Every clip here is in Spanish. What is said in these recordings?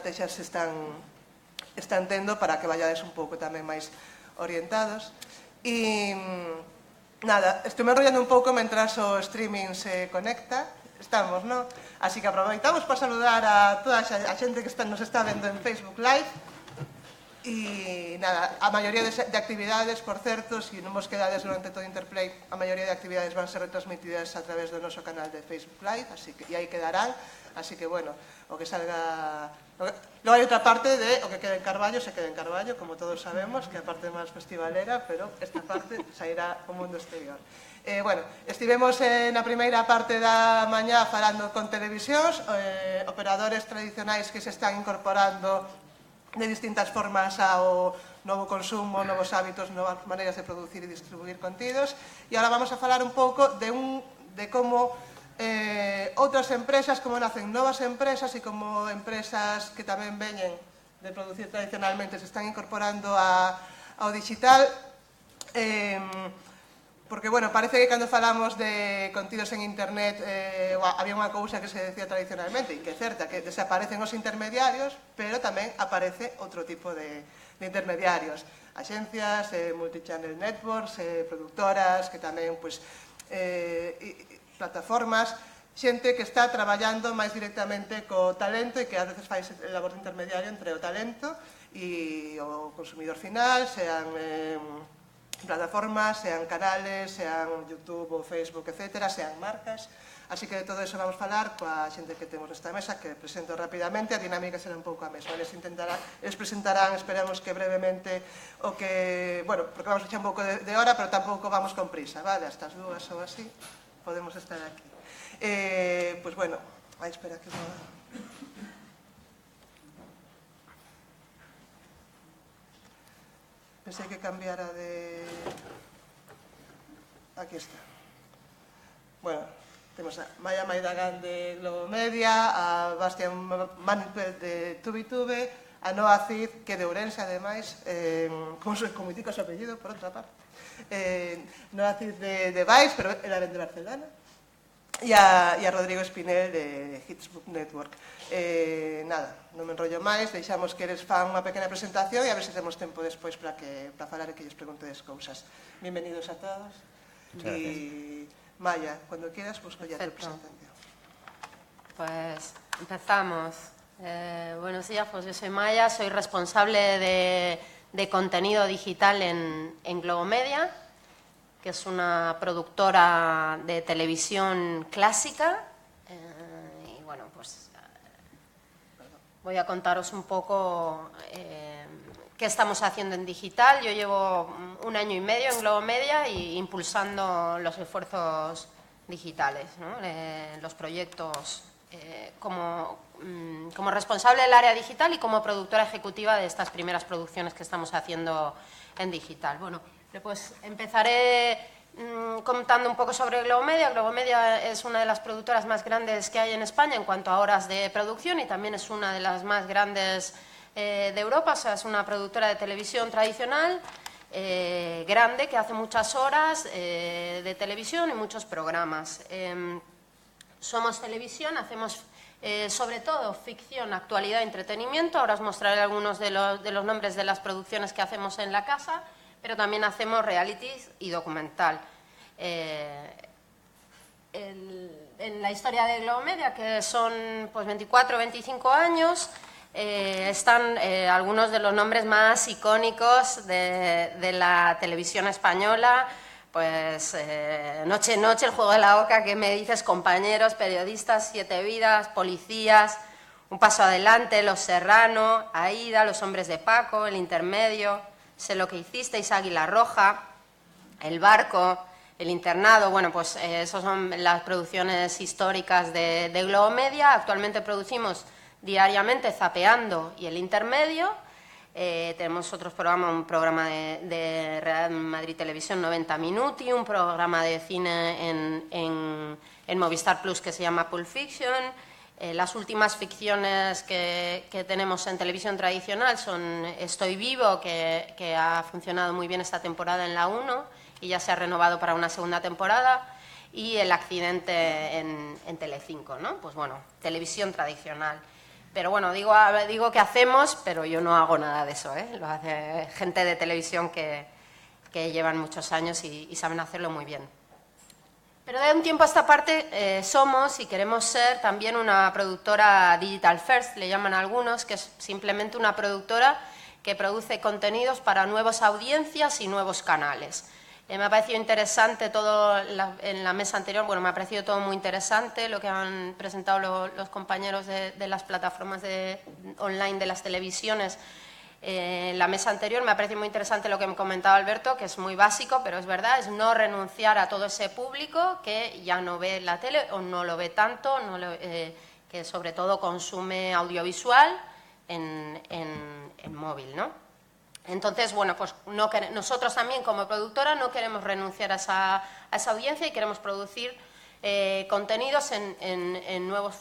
estrategias están tendo para que vayades un pouco tamén máis orientados. E nada, estuve enrollando un pouco mentras o streaming se conecta. Estamos, non? Así que aproveitamos para saludar a toda a xente que nos está vendo en Facebook Live. E nada, a maioría de actividades, por certo, se non vos quedades durante todo Interplay, a maioría de actividades van ser retransmitidas a través do noso canal de Facebook Live, e aí quedarán, así que, bueno, o que salga... Logo hai outra parte de o que quede en Carballo, se quede en Carballo, como todos sabemos, que é a parte máis festivalera, pero esta parte sairá ao mundo exterior. Bueno, estivemos na primeira parte da mañá falando con televisións, operadores tradicionais que se están incorporando de distintas formas ao novo consumo, novos hábitos, novas maneiras de producir e distribuir contidos. E agora vamos a falar un pouco de como outras empresas, como nacen novas empresas e como empresas que tamén veñen de producir tradicionalmente se están incorporando ao digital. Porque, bueno, parece que cando falamos de contidos en internet había unha cousa que se decía tradicionalmente, e que é certa, que desaparecen os intermediarios, pero tamén aparece outro tipo de intermediarios. Axencias, multichannel networks, productoras, que tamén, plataformas, xente que está traballando máis directamente co talento e que a veces fai labor de intermediario entre o talento e o consumidor final, sean plataformas, sean canales, sean YouTube ou Facebook, etc., sean marcas. Así que de todo eso vamos a falar coa xente que temos nesta mesa, que presento rapidamente. A dinámica será un pouco a mesma. Eles presentarán, esperamos que brevemente, o que... Bueno, porque vamos a echar un pouco de hora, pero tampouco vamos con prisa, vale? Hasta as 2 ou así podemos estar aquí. Pois bueno, espera que... Pensei que cambiara de... Aquí está. Bueno, temos a Maya Maidagán de Globo Media, a Bastián Manipel de Tubitube, a Noa Cid, que de Ourense, ademais, como indica o seu apellido, por outra parte. Noa Cid de Vice, pero ela ven de Barcelona. E a Rodrigo Espinel de Hitsbook Network. Nada, non me enrollo máis, deixamos que eles fan unha pequena presentación e a ver se temos tempo despois para falar e que lles preguntedes cousas. Bienvenidos a todos. E Maya, cuando quieras, busco ya tu presentación. Pues empezamos. Buenos días, pues yo soy Maya, soy responsable de contenido digital en Globo Media, que es una productora de televisión clásica. Y bueno, pues voy a contaros un poco qué estamos haciendo en digital. Yo llevo 1 año y medio en Globo Media y impulsando los esfuerzos digitales, ¿no? Los proyectos como responsable del área digital y como productora ejecutiva de estas primeras producciones que estamos haciendo en digital. Bueno, pues empezaré contando un poco sobre Globo Media. Globo Media es una de las productoras más grandes que hay en España en cuanto a horas de producción y también es una de las más grandes de Europa. O sea, es una productora de televisión tradicional, grande, que hace muchas horas de televisión y muchos programas. Somos televisión, hacemos sobre todo ficción, actualidad y entretenimiento. Ahora os mostraré algunos de los nombres de las producciones que hacemos en la casa, pero también hacemos realities y documental. En la historia de Globo Media, que son pues 24 o 25 años, están algunos de los nombres más icónicos de la televisión española. Pues Noche Noche, El juego de la oca, ¿qué me dices? Compañeros, Periodistas, 7 vidas, Policías, Un paso adelante, Los Serrano, Aída, Los hombres de Paco, El intermedio, Sé lo que hicisteis, Águila Roja, El barco, El internado. Bueno, pues esas son las producciones históricas de Globo Media. Actualmente producimos diariamente Zapeando y El intermedio. Tenemos otros programas, un programa de Real Madrid Televisión, 90 Minuti, un programa de cine en Movistar Plus que se llama Pulp Fiction. Las últimas ficciones que tenemos en televisión tradicional son Estoy vivo, que ha funcionado muy bien esta temporada en la 1 y ya se ha renovado para una segunda temporada, y El accidente en Telecinco, ¿no? Pues bueno, televisión tradicional. Pero bueno, digo que hacemos, pero yo no hago nada de eso, ¿eh? Lo hace gente de televisión que llevan muchos años y saben hacerlo muy bien. Pero de un tiempo a esta parte somos y queremos ser también una productora digital first, le llaman algunos, que es simplemente una productora que produce contenidos para nuevas audiencias y nuevos canales. Me ha parecido interesante todo en la mesa anterior, bueno, me ha parecido todo muy interesante lo que han presentado los compañeros de las plataformas online de las televisiones. En la mesa anterior me ha parecido muy interesante lo que me comentaba Alberto, que es muy básico, pero es verdad, es no renunciar a todo ese público que ya no ve la tele o no lo ve tanto, que sobre todo consume audiovisual en móvil, ¿no? Entonces, bueno, pues nosotros también como productora no queremos renunciar a esa audiencia y queremos producir contenidos en nuevos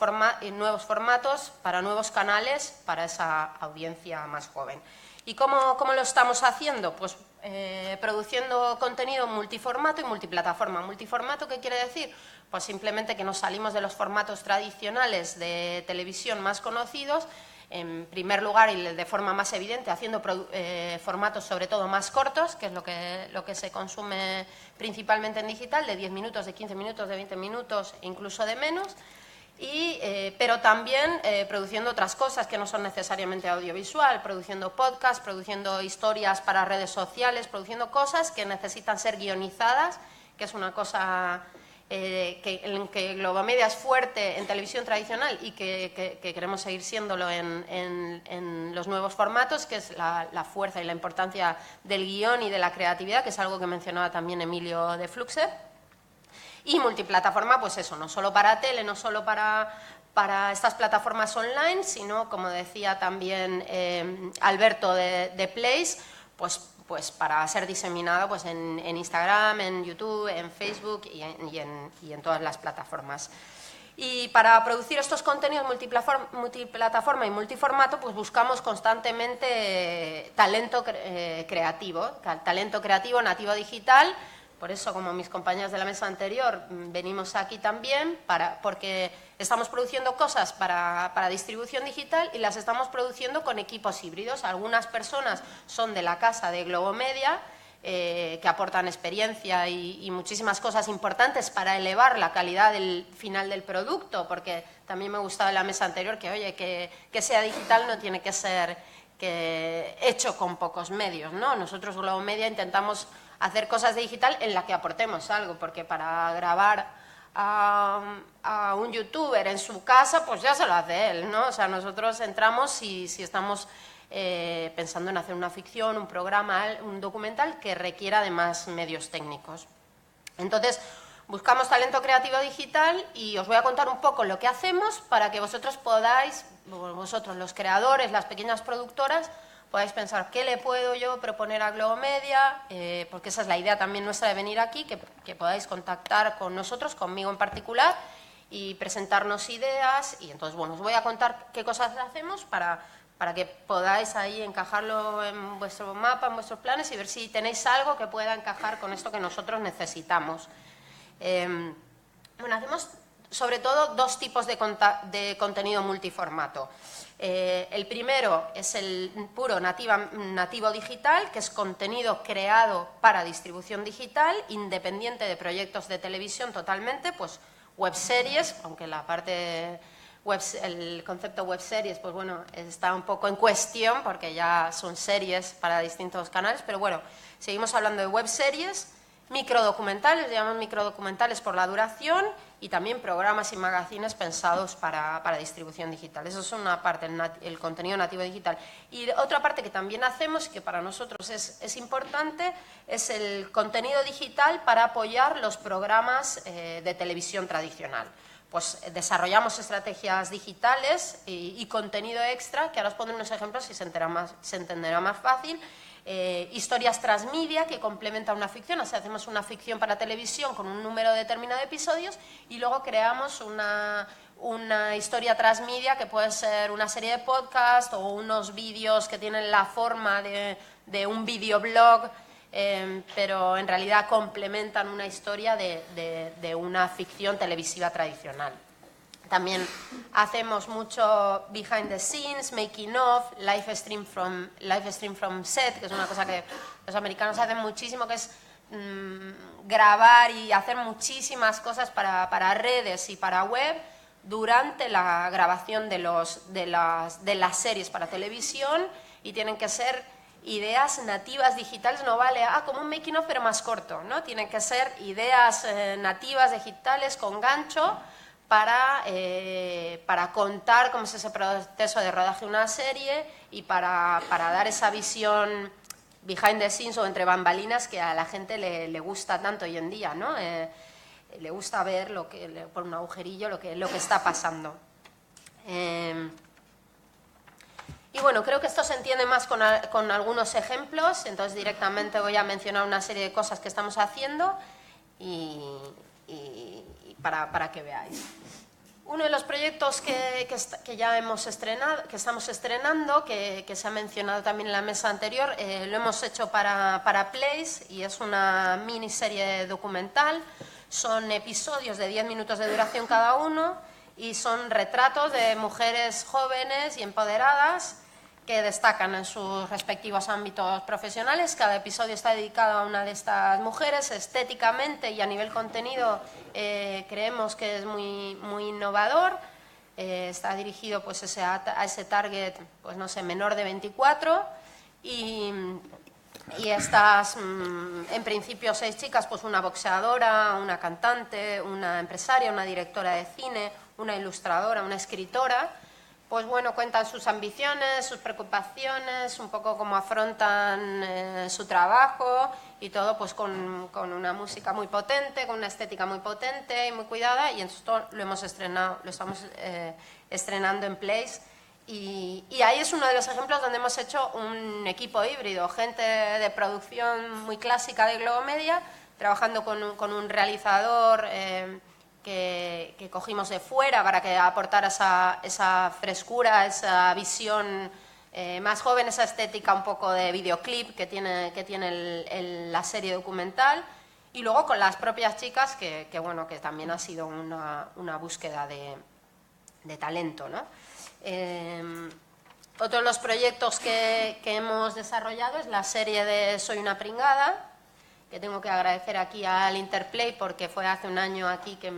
formatos, para nuevos canales, para esa audiencia más joven. ¿Y cómo lo estamos haciendo? Pues produciendo contenido multiformato y multiplataforma. ¿Multiformato qué quiere decir? Pues simplemente que nos salimos de los formatos tradicionales de televisión más conocidos. En primer lugar, y de forma más evidente, haciendo formatos sobre todo más cortos, que es lo que se consume principalmente en digital, de 10 minutos, de 15 minutos, de 20 minutos e incluso de menos, pero también produciendo otras cosas que no son necesariamente audiovisual, produciendo podcasts, produciendo historias para redes sociales, produciendo cosas que necesitan ser guionizadas, que es una cosa en que Globomedia es fuerte en televisión tradicional y que queremos seguir siéndolo en los nuevos formatos, que es la fuerza y la importancia del guión y de la creatividad, que es algo que mencionaba también Emilio de Fluxer. Y multiplataforma, pues eso, no solo para tele, no solo para estas plataformas online, sino, como decía también Alberto de Place, pues para ser diseminado pues en Instagram, en YouTube, en Facebook y en todas las plataformas. Y para producir estos contenidos multiplataforma y multiformato, pues buscamos constantemente talento creativo nativo digital. Por eso, como mis compañeros de la mesa anterior, venimos aquí también porque estamos produciendo cosas para distribución digital y las estamos produciendo con equipos híbridos. Algunas personas son de la casa de Globomedia, que aportan experiencia y muchísimas cosas importantes para elevar la calidad final del producto, porque también me gustaba en la mesa anterior que, oye, que sea digital no tiene que ser hecho con pocos medios, ¿no? Nosotros, Globomedia, intentamos hacer cosas de digital en la que aportemos algo, porque para grabar a un youtuber en su casa, pues ya se lo hace él, ¿no? O sea, nosotros entramos si estamos pensando en hacer una ficción, un programa, un documental que requiera de más medios técnicos. Entonces, buscamos talento creativo digital y os voy a contar un poco lo que hacemos para que vosotros podáis, vosotros los creadores, las pequeñas productoras, podáis pensar qué le puedo yo proponer a Globomedia, porque esa es la idea también nuestra de venir aquí, que podáis contactar con nosotros, conmigo en particular, y presentarnos ideas. Y entonces, bueno, os voy a contar qué cosas hacemos para que podáis ahí encajarlo en vuestro mapa, en vuestros planes y ver si tenéis algo que pueda encajar con esto que nosotros necesitamos. Bueno, hacemos sobre todo dos tipos de contenido multiformato. El primero es el puro nativo digital, que es contenido creado para distribución digital, independiente de proyectos de televisión totalmente, pues webseries, aunque la parte el concepto webseries, pues bueno, está un poco en cuestión porque ya son series para distintos canales, pero bueno, seguimos hablando de webseries, microdocumentales, le llamamos microdocumentales por la duración, y también programas y magazines pensados para distribución digital. Eso es una parte, el contenido nativo digital. Y otra parte que también hacemos, que para nosotros es importante, es el contenido digital para apoyar los programas de televisión tradicional. Pues desarrollamos estrategias digitales y contenido extra, que ahora os pondré unos ejemplos y se entenderá más fácil. Historias transmedia que complementa una ficción, o sea, hacemos una ficción para televisión con un número determinado de episodios y luego creamos una historia transmedia que puede ser una serie de podcast o unos vídeos que tienen la forma de un videoblog, pero en realidad complementan una historia de una ficción televisiva tradicional. También hacemos mucho behind the scenes, making of, live stream from set, que es una cosa que los americanos hacen muchísimo, que es grabar y hacer muchísimas cosas para redes y para web durante la grabación de las series para televisión, y tienen que ser ideas nativas digitales, no vale como un making of pero más corto, ¿no? Tienen que ser ideas nativas digitales con gancho para contar cómo es ese proceso de rodaje de una serie y para dar esa visión behind the scenes o entre bambalinas que a la gente le gusta tanto hoy en día, ¿no? Le gusta ver por un agujerillo lo que está pasando. Y bueno, creo que esto se entiende más con algunos ejemplos, entonces directamente voy a mencionar una serie de cosas que estamos haciendo y para que veáis. Uno de los proyectos que ya hemos estrenado, que estamos estrenando, que se ha mencionado también en la mesa anterior, lo hemos hecho para Place, y es una miniserie documental. Son episodios de 10 minutos de duración cada uno y son retratos de mujeres jóvenes y empoderadas que destacan en sus respectivos ámbitos profesionales. Cada episodio está dedicado a una de estas mujeres. Estéticamente y a nivel contenido creemos que es muy innovador. Está dirigido pues a ese target, pues no sé, menor de 24, y estas, en principio 6 chicas, pues una boxeadora, una cantante, una empresaria, una directora de cine, una ilustradora, una escritora. Pues bueno, cuentan sus ambiciones, sus preocupaciones, un poco cómo afrontan su trabajo, y todo pues con una música muy potente, con una estética muy potente y muy cuidada, y esto lo estamos estrenando en Place, y ahí es uno de los ejemplos donde hemos hecho un equipo híbrido, gente de producción muy clásica de Globomedia, trabajando con un realizador que cogimos de fuera para que aportara esa frescura, esa visión más joven, esa estética un poco de videoclip que tiene la serie documental, y luego con las propias chicas que también ha sido una búsqueda de talento, ¿no? Otro de los proyectos que hemos desarrollado es la serie de Soy una pringada, que tengo que agradecer aquí al Interplay, porque fue hace un año aquí que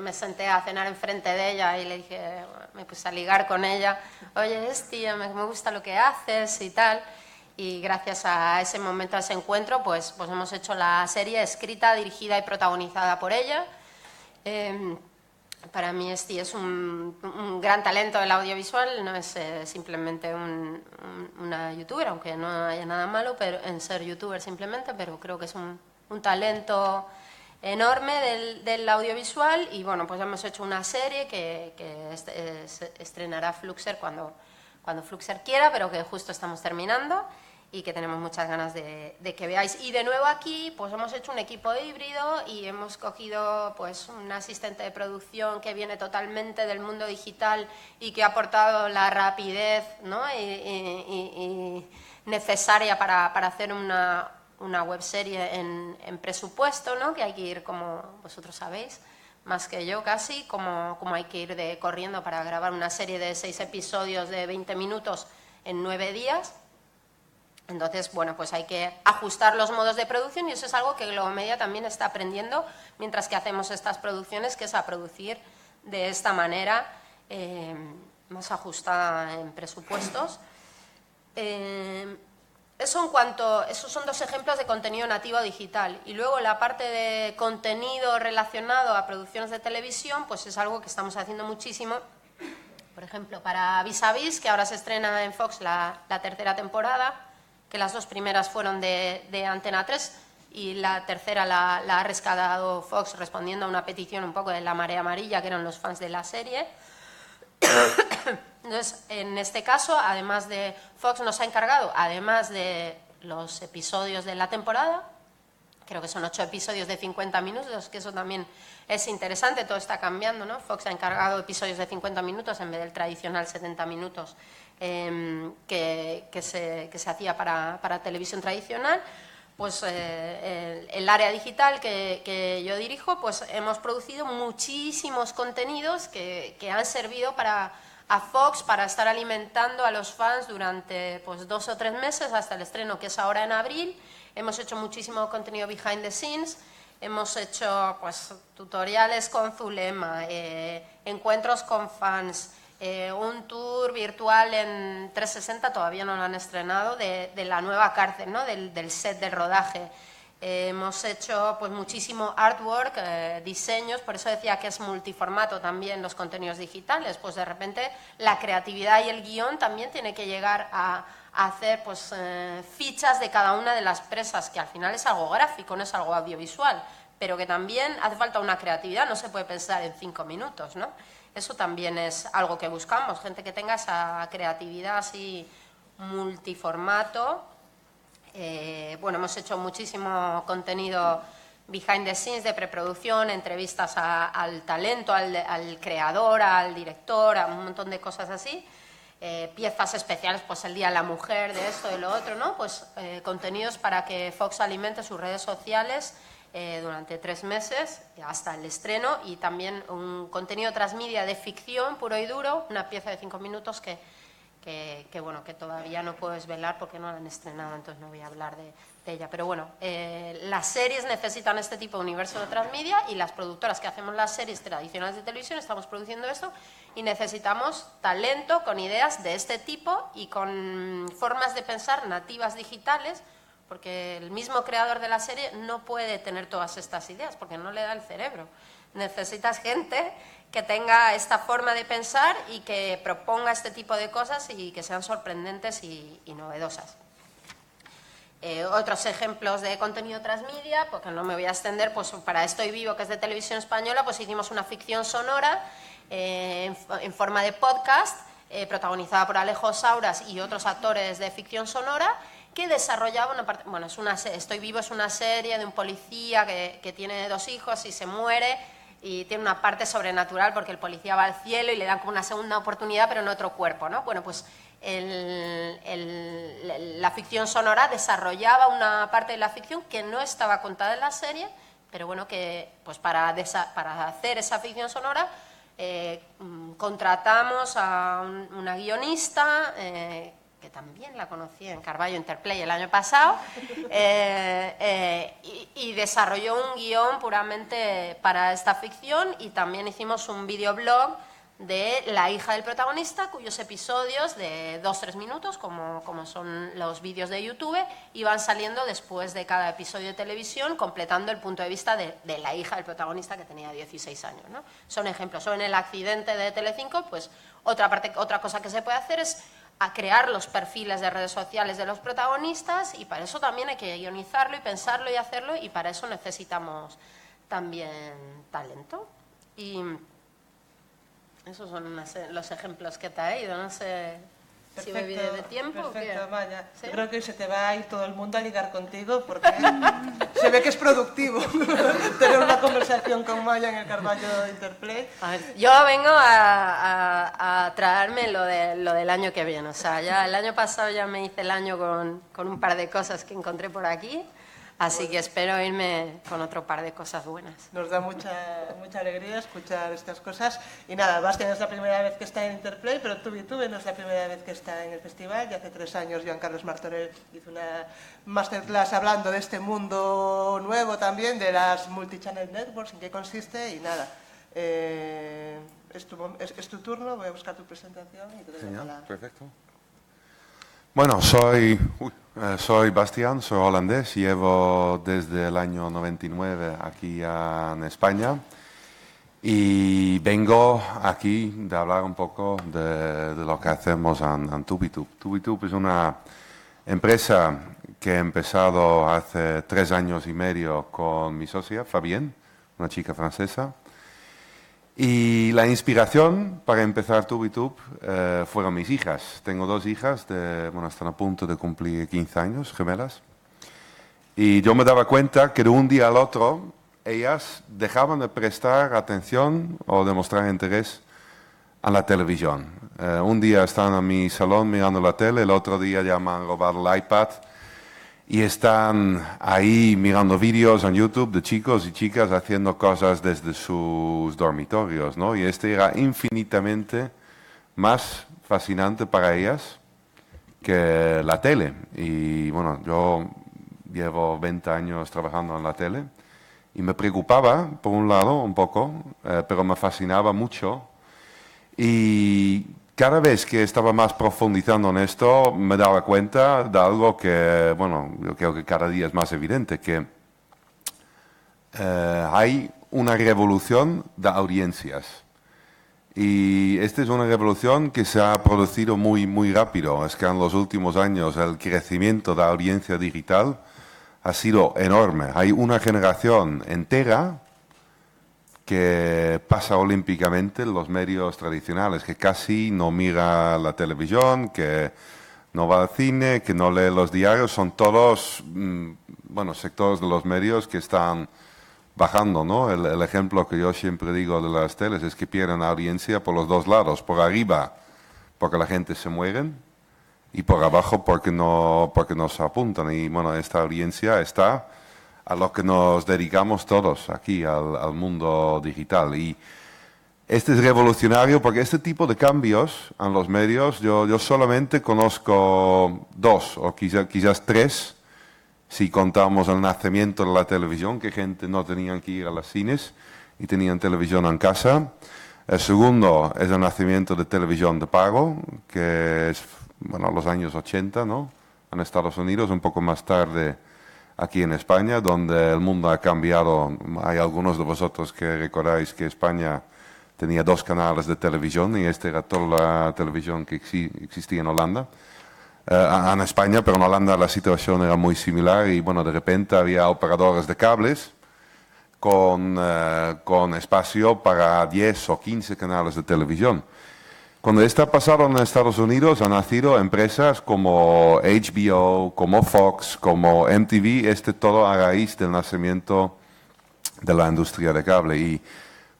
me senté a cenar enfrente de ella y le dije, me puse a ligar con ella, oye, tía, me gusta lo que haces y tal, y gracias a ese momento, a ese encuentro, pues hemos hecho la serie escrita, dirigida y protagonizada por ella. Para mí es un gran talento del audiovisual, no es simplemente una youtuber, aunque no haya nada malo en ser youtuber simplemente, pero creo que es un talento enorme del audiovisual, y bueno, pues hemos hecho una serie que estrenará Fluxer cuando Fluxer quiera, pero que justo estamos terminando y que tenemos muchas ganas de que veáis. Y de nuevo aquí pues hemos hecho un equipo híbrido y hemos cogido pues un asistente de producción que viene totalmente del mundo digital y que ha aportado la rapidez, ¿no? y necesaria para hacer una webserie en presupuesto, ¿no? Que hay que ir, como vosotros sabéis, más que yo casi, como hay que ir corriendo para grabar una serie de 6 episodios de 20 minutos en 9 días. Entonces, bueno, pues hay que ajustar los modos de producción, y eso es algo que Globomedia también está aprendiendo mientras que hacemos estas producciones, que es a producir de esta manera más ajustada en presupuestos. Esos son 2 ejemplos de contenido nativo digital. Y luego la parte de contenido relacionado a producciones de televisión, pues es algo que estamos haciendo muchísimo. Por ejemplo, para Vis a Vis, que ahora se estrena en Fox la 3ª temporada, que las 2 primeras fueron de Antena 3 y la tercera la ha rescatado Fox respondiendo a una petición un poco de la Marea Amarilla, que eran los fans de la serie. Entonces, en este caso, además de Fox nos ha encargado, además de los episodios de la temporada, creo que son 8 episodios de 50 minutos, que eso también es interesante, todo está cambiando, ¿no? Fox ha encargado episodios de 50 minutos en vez del tradicional 70 minutos que se hacía para televisión tradicional. pues el área digital que yo dirijo, pues hemos producido muchísimos contenidos que han servido a Fox para estar alimentando a los fans durante pues 2 o 3 meses hasta el estreno, que es ahora en abril. Hemos hecho muchísimo contenido behind the scenes, hemos hecho pues tutoriales con Zulema, encuentros con fans, un tour virtual en 360, todavía no lo han estrenado, de la nueva cárcel, ¿no? del set del rodaje. Hemos hecho pues muchísimo artwork, diseños, por eso decía que es multiformato también los contenidos digitales, pues de repente la creatividad y el guión también tiene que llegar a hacer pues fichas de cada una de las presas, que al final es algo gráfico, no es algo audiovisual, pero que también hace falta una creatividad, no se puede pensar en 5 minutos, ¿no? Eso también es algo que buscamos, gente que tenga esa creatividad así multiformato. Bueno, hemos hecho muchísimo contenido behind the scenes de preproducción, entrevistas al talento, al creador, al director, a un montón de cosas así. Piezas especiales, pues el Día de la Mujer, de esto, de lo otro, ¿no? Pues contenidos para que Fox alimente sus redes sociales durante 3 meses hasta el estreno, y también un contenido transmedia de ficción puro y duro, una pieza de 5 minutos que bueno, que todavía no puedo desvelar porque no la han estrenado, entonces no voy a hablar de ella. Pero bueno, las series necesitan este tipo de universo de transmedia, y las productoras que hacemos las series tradicionales de televisión estamos produciendo esto, y necesitamos talento con ideas de este tipo y con formas de pensar nativas digitales, porque el mismo creador de la serie no puede tener todas estas ideas porque no le da el cerebro. Necesitas gente que tenga esta forma de pensar y que proponga este tipo de cosas y que sean sorprendentes y novedosas. Otros ejemplos de contenido transmedia, porque no me voy a extender, pues para Estoy Vivo, que es de Televisión Española, pues hicimos una ficción sonora en forma de podcast, protagonizada por Alejo Sauras y otros actores de ficción sonora, que desarrollaba una parte. Bueno, Estoy Vivo es una serie de un policía que tiene 2 hijos y se muere, y tiene una parte sobrenatural porque el policía va al cielo y le dan como una segunda oportunidad, pero en otro cuerpo, ¿no? Bueno, pues la ficción sonora desarrollaba una parte de la ficción que no estaba contada en la serie, pero bueno, que pues para hacer esa ficción sonora contratamos a una guionista que también la conocí en Carballo Interplay el año pasado, y desarrolló un guión puramente para esta ficción, y también hicimos un videoblog de la hija del protagonista, cuyos episodios de 2-3 minutos, como son los vídeos de YouTube, iban saliendo después de cada episodio de televisión, completando el punto de vista de la hija del protagonista, que tenía 16 años, ¿no? Son ejemplos. O en El accidente de Telecinco, pues otra cosa que se puede hacer es a crear los perfiles de redes sociales de los protagonistas, y para eso también hay que guionizarlo y pensarlo y hacerlo, y para eso necesitamos también talento. Y esos son los ejemplos que te he ido, no sé. Perfecto, si me olvidé de tiempo. Perfecto, Maya. ¿Sí? Yo creo que se te va a ir todo el mundo a ligar contigo, porque se ve que es productivo tener una conversación con Maya en el Carballo Interplay. A ver, yo vengo a traerme lo del año que viene. O sea, ya el año pasado ya me hice el año con un par de cosas que encontré por aquí. Así que espero irme con otro par de cosas buenas. Nos da mucha alegría escuchar estas cosas. Y nada, Bastián es la primera vez que está en Interplay, pero Tubi no es la primera vez que está en el festival. Ya hace 3 años Joan Carlos Martorell hizo una masterclass hablando de este mundo nuevo también, de las multichannel networks, en qué consiste, y nada. Es tu turno, voy a buscar tu presentación y te doy la palabra. Perfecto. Bueno, soy Bastián, soy holandés, llevo desde el año 99 aquí en España, y vengo aquí de hablar un poco de lo que hacemos en Tubitube. Tubitube es una empresa que he empezado hace 3 años y medio con mi socia, Fabienne, una chica francesa. Y la inspiración para empezar Tubitube fueron mis hijas. Tengo 2 hijas, están a punto de cumplir 15 años, gemelas. Y yo me daba cuenta que de un día al otro ellas dejaban de prestar atención o de mostrar interés a la televisión. Un día están en mi salón mirando la tele, el otro día ya me han robado el iPad. y están ahí mirando vídeos en YouTube de chicos y chicas haciendo cosas desde sus dormitorios, ¿no? Y era infinitamente más fascinante para ellas que la tele. Y bueno, yo llevo 20 años trabajando en la tele y me preocupaba, por un lado, un poco, pero me fascinaba mucho. Y cada vez que estaba más profundizando en esto, me daba cuenta de algo que, bueno, yo creo que cada día es más evidente, que hay una revolución de audiencias. Y esta es una revolución que se ha producido muy, muy rápido. Es que en los últimos años el crecimiento de la audiencia digital ha sido enorme. Hay una generación entera que pasa olímpicamente en los medios tradicionales, que casi no mira la televisión, que no va al cine, que no lee los diarios. Son todos, bueno, sectores de los medios que están bajando, ¿no? El ejemplo que yo siempre digo de las teles es que pierden audiencia por los dos lados. Por arriba, porque la gente se muere, y por abajo porque no se apuntan. Y bueno, esta audiencia está a lo que nos dedicamos todos aquí, al mundo digital. Y este es revolucionario porque este tipo de cambios en los medios, yo solamente conozco dos o quizás tres, si contamos el nacimiento de la televisión, que gente no tenía que ir a los cines y tenían televisión en casa. El segundo es el nacimiento de televisión de pago, que es, bueno, los años 80, ¿no? En Estados Unidos, un poco más tarde aquí en España, donde el mundo ha cambiado. Hay algunos de vosotros que recordáis que España tenía 2 canales de televisión y esta era toda la televisión que existía en Holanda. En España, pero en Holanda la situación era muy similar y bueno, de repente había operadores de cables con espacio para 10 o 15 canales de televisión. Cuando está pasado en Estados Unidos han nacido empresas como HBO, como Fox, como MTV, todo a raíz del nacimiento de la industria de cable. Y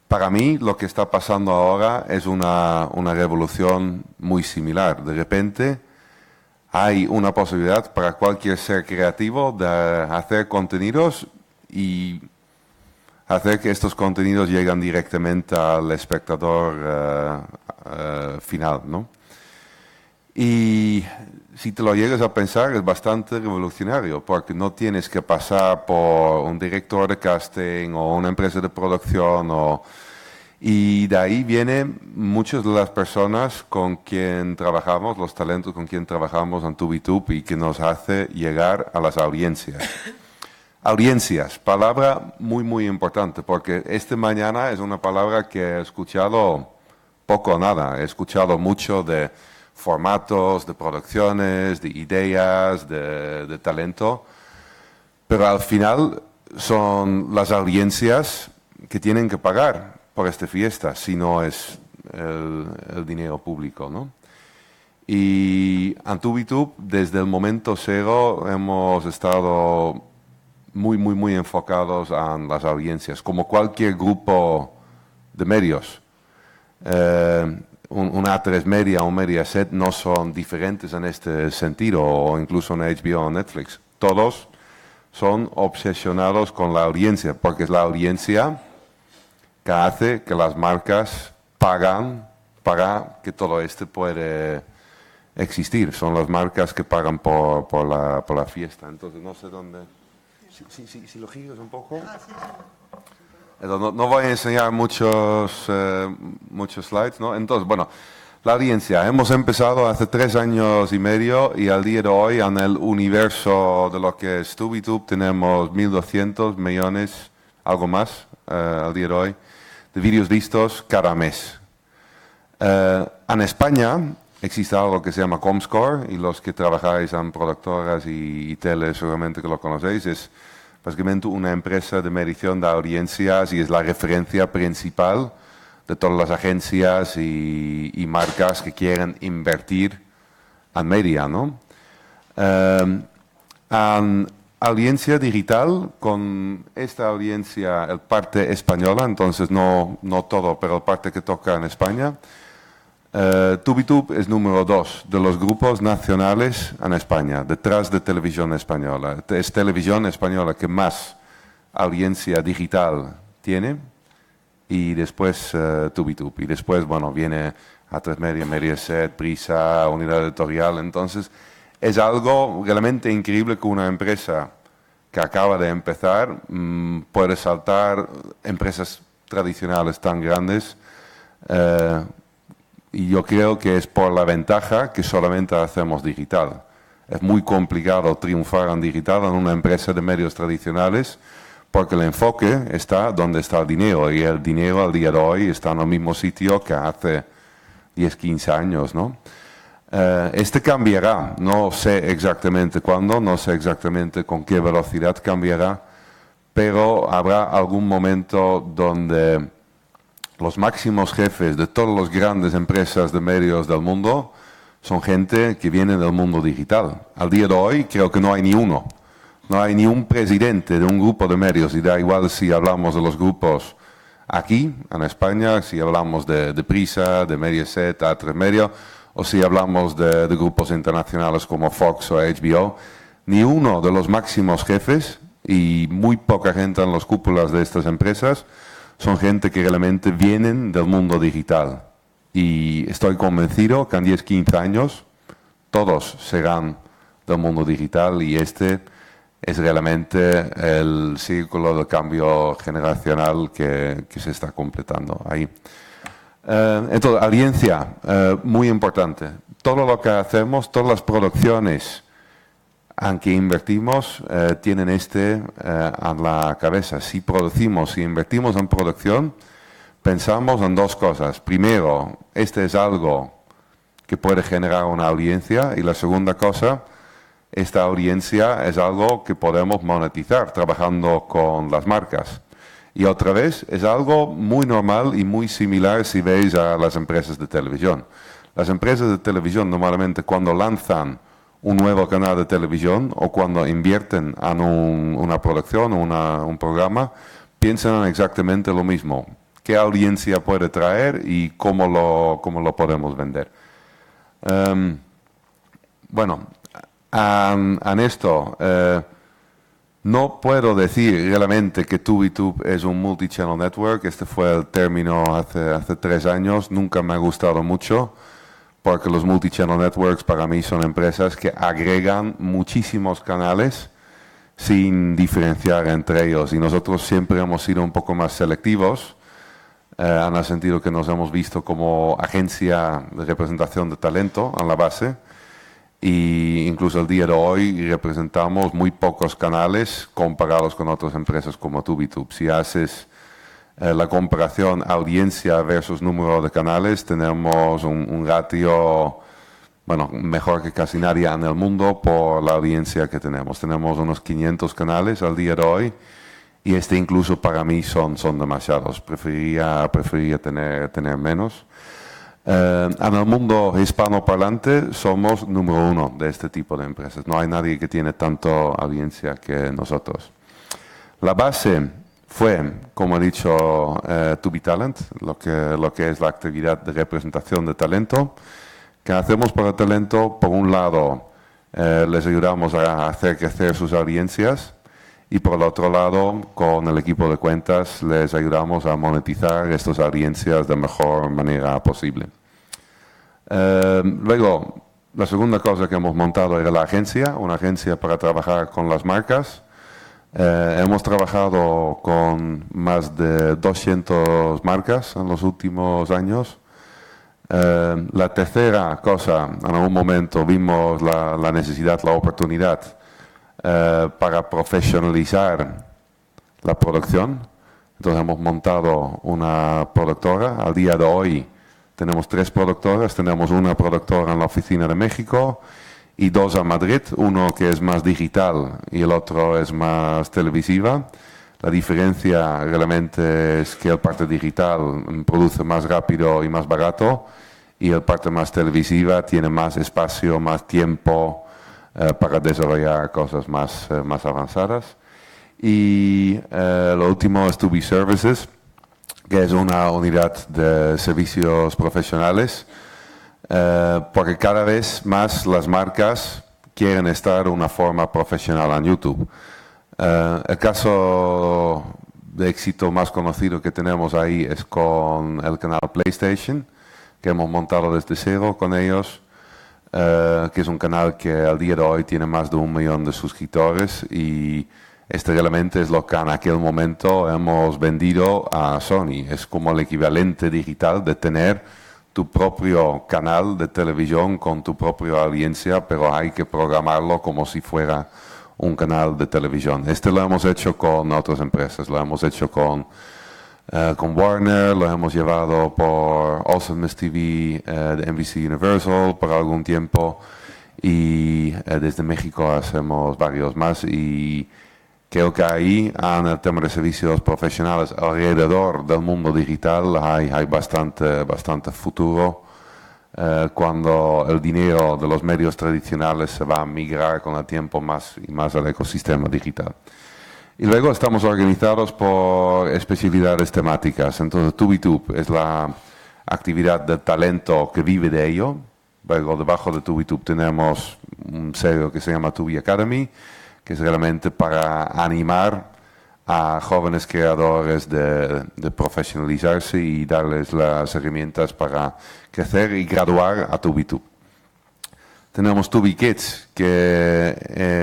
para mí lo que está pasando ahora es una revolución muy similar. De repente hay una posibilidad para cualquier ser creativo de hacer contenidos y hacer que estos contenidos lleguen directamente al espectador final, ¿no? Y si te lo llegas a pensar es bastante revolucionario porque no tienes que pasar por un director de casting o una empresa de producción y de ahí vienen muchas de las personas con quien trabajamos, los talentos con quien trabajamos en TubiTube y que nos hace llegar a las audiencias. Audiencias, palabra muy, muy importante, porque esta mañana es una palabra que he escuchado poco o nada. He escuchado mucho de formatos, de producciones, de ideas, de talento, pero al final son las audiencias que tienen que pagar por esta fiesta, si no es el dinero público, ¿no? Y en TubiTube, desde el momento cero, hemos estado muy, muy, muy enfocados en las audiencias, como cualquier grupo de medios. Un A3 Media o un Mediaset no son diferentes en este sentido, o incluso en HBO o Netflix. Todos son obsesionados con la audiencia, porque es la audiencia que hace que las marcas pagan para que todo esto pueda existir. Son las marcas que pagan por la fiesta. Entonces no sé dónde... Si lo giras un poco. No voy a enseñar muchos slides, ¿no? Entonces, bueno, la audiencia. Hemos empezado hace 3 años y medio y al día de hoy en el universo de lo que es TubiTube tenemos 1.200 millones, algo más, al día de hoy, de vídeos vistos cada mes. En España existe algo que se llama Comscore y los que trabajáis en productoras y tele seguramente que lo conocéis. Es básicamente una empresa de medición de audiencias y es la referencia principal de todas las agencias y marcas que quieren invertir en media, ¿no? En audiencia digital, con esta audiencia, el parte española, entonces no todo, pero el parte que toca en España, Tubitub es número 2 de los grupos nacionales en España, detrás de Televisión Española. Es Televisión Española que más audiencia digital tiene y después Tubitub. Y después, bueno, viene A3 Media, Mediaset, Prisa, Unidad Editorial. Entonces, es algo realmente increíble que una empresa que acaba de empezar puede saltar empresas tradicionales tan grandes. Y yo creo que es por la ventaja que solamente hacemos digital. Es muy complicado triunfar en digital en una empresa de medios tradicionales porque el enfoque está donde está el dinero y el dinero al día de hoy está en el mismo sitio que hace 10, 15 años, ¿no? Este cambiará, no sé exactamente cuándo, no sé exactamente con qué velocidad cambiará, pero habrá algún momento donde los máximos jefes de todas las grandes empresas de medios del mundo son gente que viene del mundo digital. Al día de hoy creo que no hay ni uno. No hay ni un presidente de un grupo de medios, y da igual si hablamos de los grupos aquí, en España, si hablamos de Prisa, de Mediaset, A3 Media, o si hablamos de grupos internacionales como Fox o HBO. Ni uno de los máximos jefes, y muy poca gente en las cúpulas de estas empresas, son gente que realmente vienen del mundo digital. Y estoy convencido que en 10, 15 años todos serán del mundo digital y este es realmente el círculo de cambio generacional que se está completando ahí. Entonces, audiencia, muy importante. Todo lo que hacemos, todas las producciones en que invertimos tienen en la cabeza. Si producimos, si invertimos en producción, pensamos en dos cosas. Primero, este es algo que puede generar una audiencia, y la segunda cosa, esta audiencia es algo que podemos monetizar trabajando con las marcas. Y otra vez, es algo muy normal y muy similar si veis a las empresas de televisión. Las empresas de televisión normalmente cuando lanzan un nuevo canal de televisión o cuando invierten en una producción o un programa, piensan en exactamente lo mismo. ¿Qué audiencia puede traer y cómo lo podemos vender? Bueno, en esto no puedo decir realmente que Tubitub es un multi-channel network. Este fue el término hace 3 años. Nunca me ha gustado mucho, porque los multi-channel networks para mí son empresas que agregan muchísimos canales sin diferenciar entre ellos. Y nosotros siempre hemos sido un poco más selectivos, en el sentido que nos hemos visto como agencia de representación de talento en la base. Y incluso el día de hoy representamos muy pocos canales comparados con otras empresas como Tubitub. Si haces la comparación audiencia versus número de canales, tenemos un ratio, bueno, mejor que casi nadie en el mundo por la audiencia que tenemos. Tenemos unos 500 canales al día de hoy y incluso para mí son demasiados. Preferiría tener menos. En el mundo hispanoparlante somos número 1 de este tipo de empresas. No hay nadie que tiene tanta audiencia que nosotros. La base fue, como he dicho, Tubitalent, lo que es la actividad de representación de talento. ¿Qué hacemos para el talento? Por un lado, les ayudamos a hacer crecer sus audiencias y por el otro lado, con el equipo de cuentas, les ayudamos a monetizar estas audiencias de mejor manera posible. Luego, la segunda cosa que hemos montado era la agencia, una agencia para trabajar con las marcas. Hemos trabajado con más de 200 marcas en los últimos años. La tercera cosa, en algún momento vimos la necesidad, la oportunidad para profesionalizar la producción. Entonces hemos montado una productora. Al día de hoy tenemos 3 productoras. Tenemos una productora en la oficina de México y 2 en Madrid. Uno que es más digital y el otro es más televisiva. La diferencia realmente es que el parte digital produce más rápido y más barato y el parte más televisiva tiene más espacio, más tiempo para desarrollar cosas más avanzadas. Y lo último es Tubi Services, que es una unidad de servicios profesionales porque cada vez más las marcas quieren estar de una forma profesional en YouTube. El caso de éxito más conocido que tenemos ahí es con el canal PlayStation, que hemos montado desde cero con ellos, que es un canal que al día de hoy tiene más de 1 millón de suscriptores y este realmente es lo que en aquel momento hemos vendido a Sony. Es como el equivalente digital de tener tu propio canal de televisión con tu propia audiencia, pero hay que programarlo como si fuera un canal de televisión. Este lo hemos hecho con otras empresas, lo hemos hecho con Warner, lo hemos llevado por Awesomeness TV de NBC Universal por algún tiempo y desde México hacemos varios más y creo que ahí en el tema de servicios profesionales alrededor del mundo digital hay bastante futuro cuando el dinero de los medios tradicionales se va a migrar con el tiempo más y más al ecosistema digital. Y luego estamos organizados por especialidades temáticas. Entonces, TubiTube es la actividad de talento que vive de ello. Luego, debajo de TubiTube tenemos un sello que se llama Tubi Academy, que es realmente para animar a jóvenes creadores de profesionalizarse y darles las herramientas para crecer y graduar a TubiTube. Tenemos Tubi Kids, que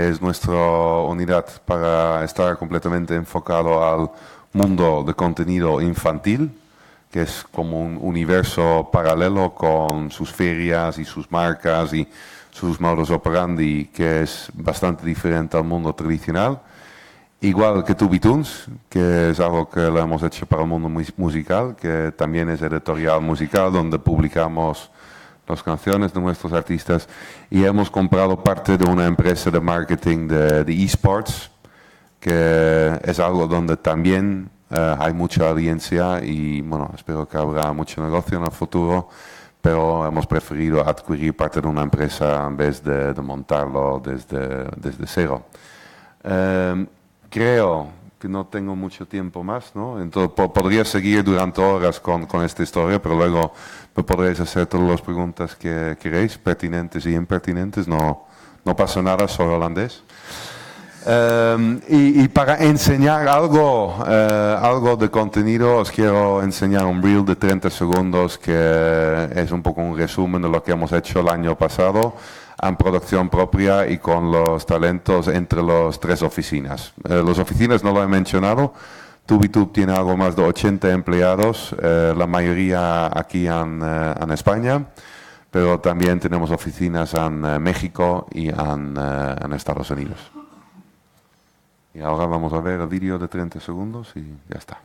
es nuestra unidad para estar completamente enfocado al mundo de contenido infantil, que es como un universo paralelo con sus ferias y sus marcas y sus modus operandi, que es bastante diferente al mundo tradicional. Igual que Tubitoons, que es algo que lo hemos hecho para el mundo musical, que también es editorial musical, donde publicamos las canciones de nuestros artistas y hemos comprado parte de una empresa de marketing de esports, que es algo donde también hay mucha audiencia y bueno, espero que habrá mucho negocio en el futuro, pero hemos preferido adquirir parte de una empresa en vez de montarlo desde cero. Creo que no tengo mucho tiempo más, ¿no? Entonces podría seguir durante horas con esta historia, pero luego me podréis hacer todas las preguntas que queréis, pertinentes y impertinentes, no pasa nada, soy holandés. Y para enseñar algo de contenido, os quiero enseñar un reel de 30 segundos que es un poco un resumen de lo que hemos hecho el año pasado en producción propia y con los talentos entre las 3 oficinas. Las oficinas no lo he mencionado. TubiTube tiene algo más de 80 empleados, la mayoría aquí en España, pero también tenemos oficinas en México y en Estados Unidos. Y ahora vamos a ver el vídeo de 30 segundos y ya está.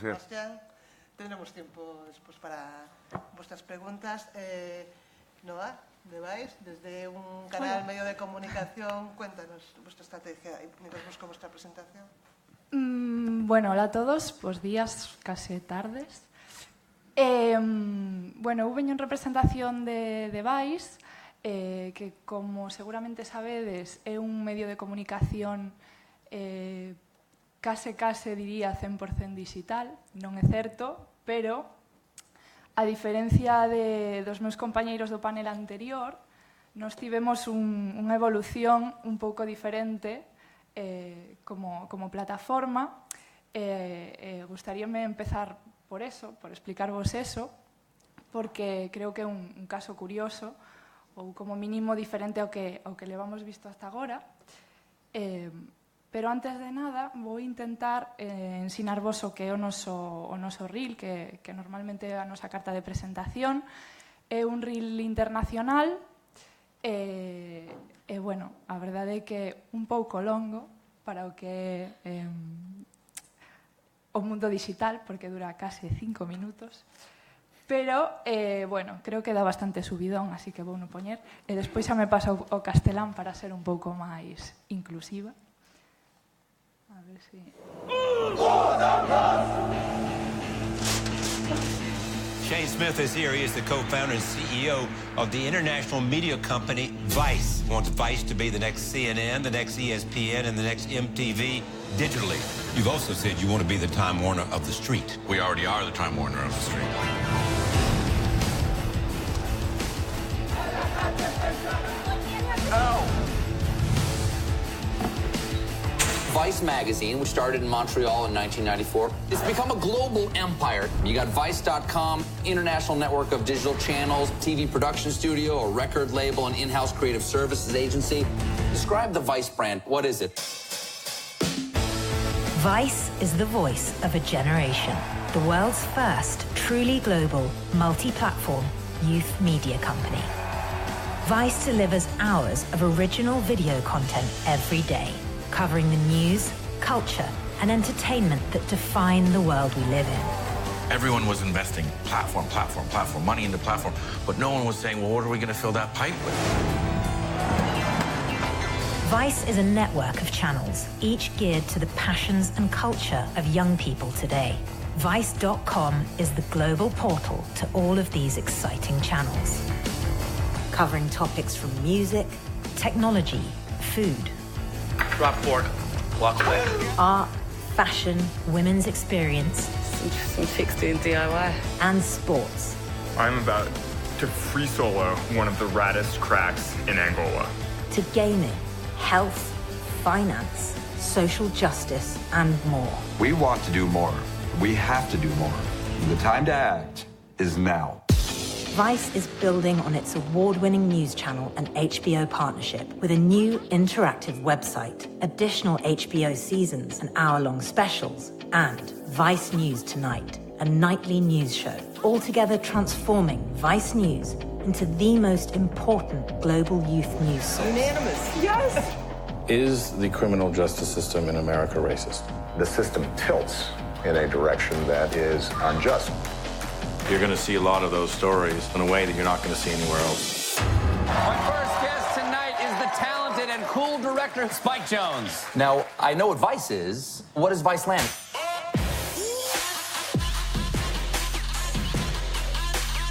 Sebastián, tendremos tiempo después para vuestras preguntas. Noa, de Vice, desde un canal medio de comunicación, cuéntanos vuestra estrategia y nos con vuestra presentación. Bueno, hola a todos, pues días, casi tardes. Bueno, hubo en representación de Vice, que como seguramente sabedes, é un medio de comunicación case diría 100% digital, non é certo, pero a diferencia dos meus compañeiros do panel anterior, nos tivemos unha evolución un pouco diferente como plataforma. Gustaríame empezar por eso, por explicarvos eso, porque creo que é un caso curioso ou como mínimo diferente ao que levamos visto hasta agora. Pero antes de nada vou intentar ensinarvos o que é o noso reel, que normalmente é a nosa carta de presentación. É un reel internacional e, bueno, a verdade é que un pouco longo para o que o mundo digital, porque dura case 5 minutos. Pero, bueno, creo que dá bastante subidón, así que vou no poñer. E despois xa me paso ao castelán para ser un pouco máis inclusiva. A ver si... Shane Smith is here. He is the co-founder and CEO of the international media company Vice. He wants Vice to be the next CNN, the next ESPN, and the next MTV digitally. You've also said you want to be the Time Warner of the street. We already are the Time Warner of the street. Vice magazine, which started in Montreal in 1994, it's become a global empire. You got Vice.com, international network of digital channels, TV production studio, a record label, an in-house creative services agency. Describe the Vice brand. What is it? Vice is the voice of a generation. The world's first truly global, multi-platform youth media company. Vice delivers hours of original video content every day, covering the news, culture, and entertainment that define the world we live in. Everyone was investing platform, money into platform, but no one was saying, well, what are we going to fill that pipe with? Vice is a network of channels, each geared to the passions and culture of young people today. Vice.com is the global portal to all of these exciting channels, covering topics from music, technology, food, drop fork, walk away, art, fashion, women's experience, some chicks doing DIY, and sports. I'm about to free solo one of the raddest cracks in Angola. To gaming, health, finance, social justice, and more. We want to do more. We have to do more. The time to act is now. Vice is building on its award-winning news channel and HBO partnership with a new interactive website, additional HBO seasons and hour-long specials, and Vice News Tonight, a nightly news show, altogether transforming Vice News into the most important global youth news source. Unanimous. Yes! Is the criminal justice system in America racist? The system tilts in a direction that is unjust. You're going to see a lot of those stories in a way that you're not going to see anywhere else. My first guest tonight is the talented and cool director, Spike Jonze. Now, I know what Vice is. What is Vice Land?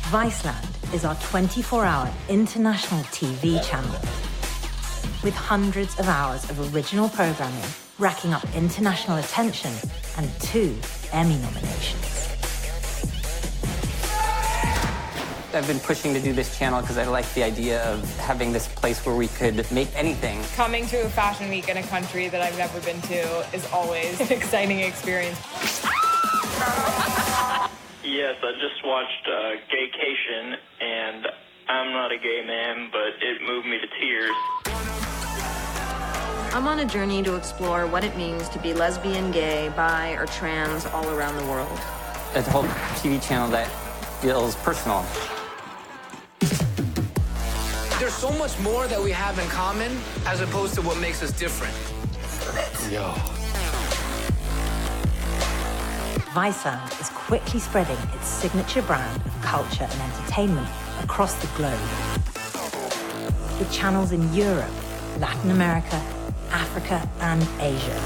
Viceland is our 24-hour international TV channel with hundreds of hours of original programming, racking up international attention and 2 Emmy nominations. I've been pushing to do this channel because I like the idea of having this place where we could make anything. Coming to a fashion week in a country that I've never been to is always an exciting experience. Yes, I just watched Gaycation, and I'm not a gay man, but it moved me to tears. I'm on a journey to explore what it means to be lesbian, gay, bi, or trans all around the world. It's a whole TV channel that feels personal. There's so much more that we have in common as opposed to what makes us different. Yo. Viceland is quickly spreading its signature brand of culture and entertainment across the globe. With channels in Europe, Latin America, Africa, and Asia.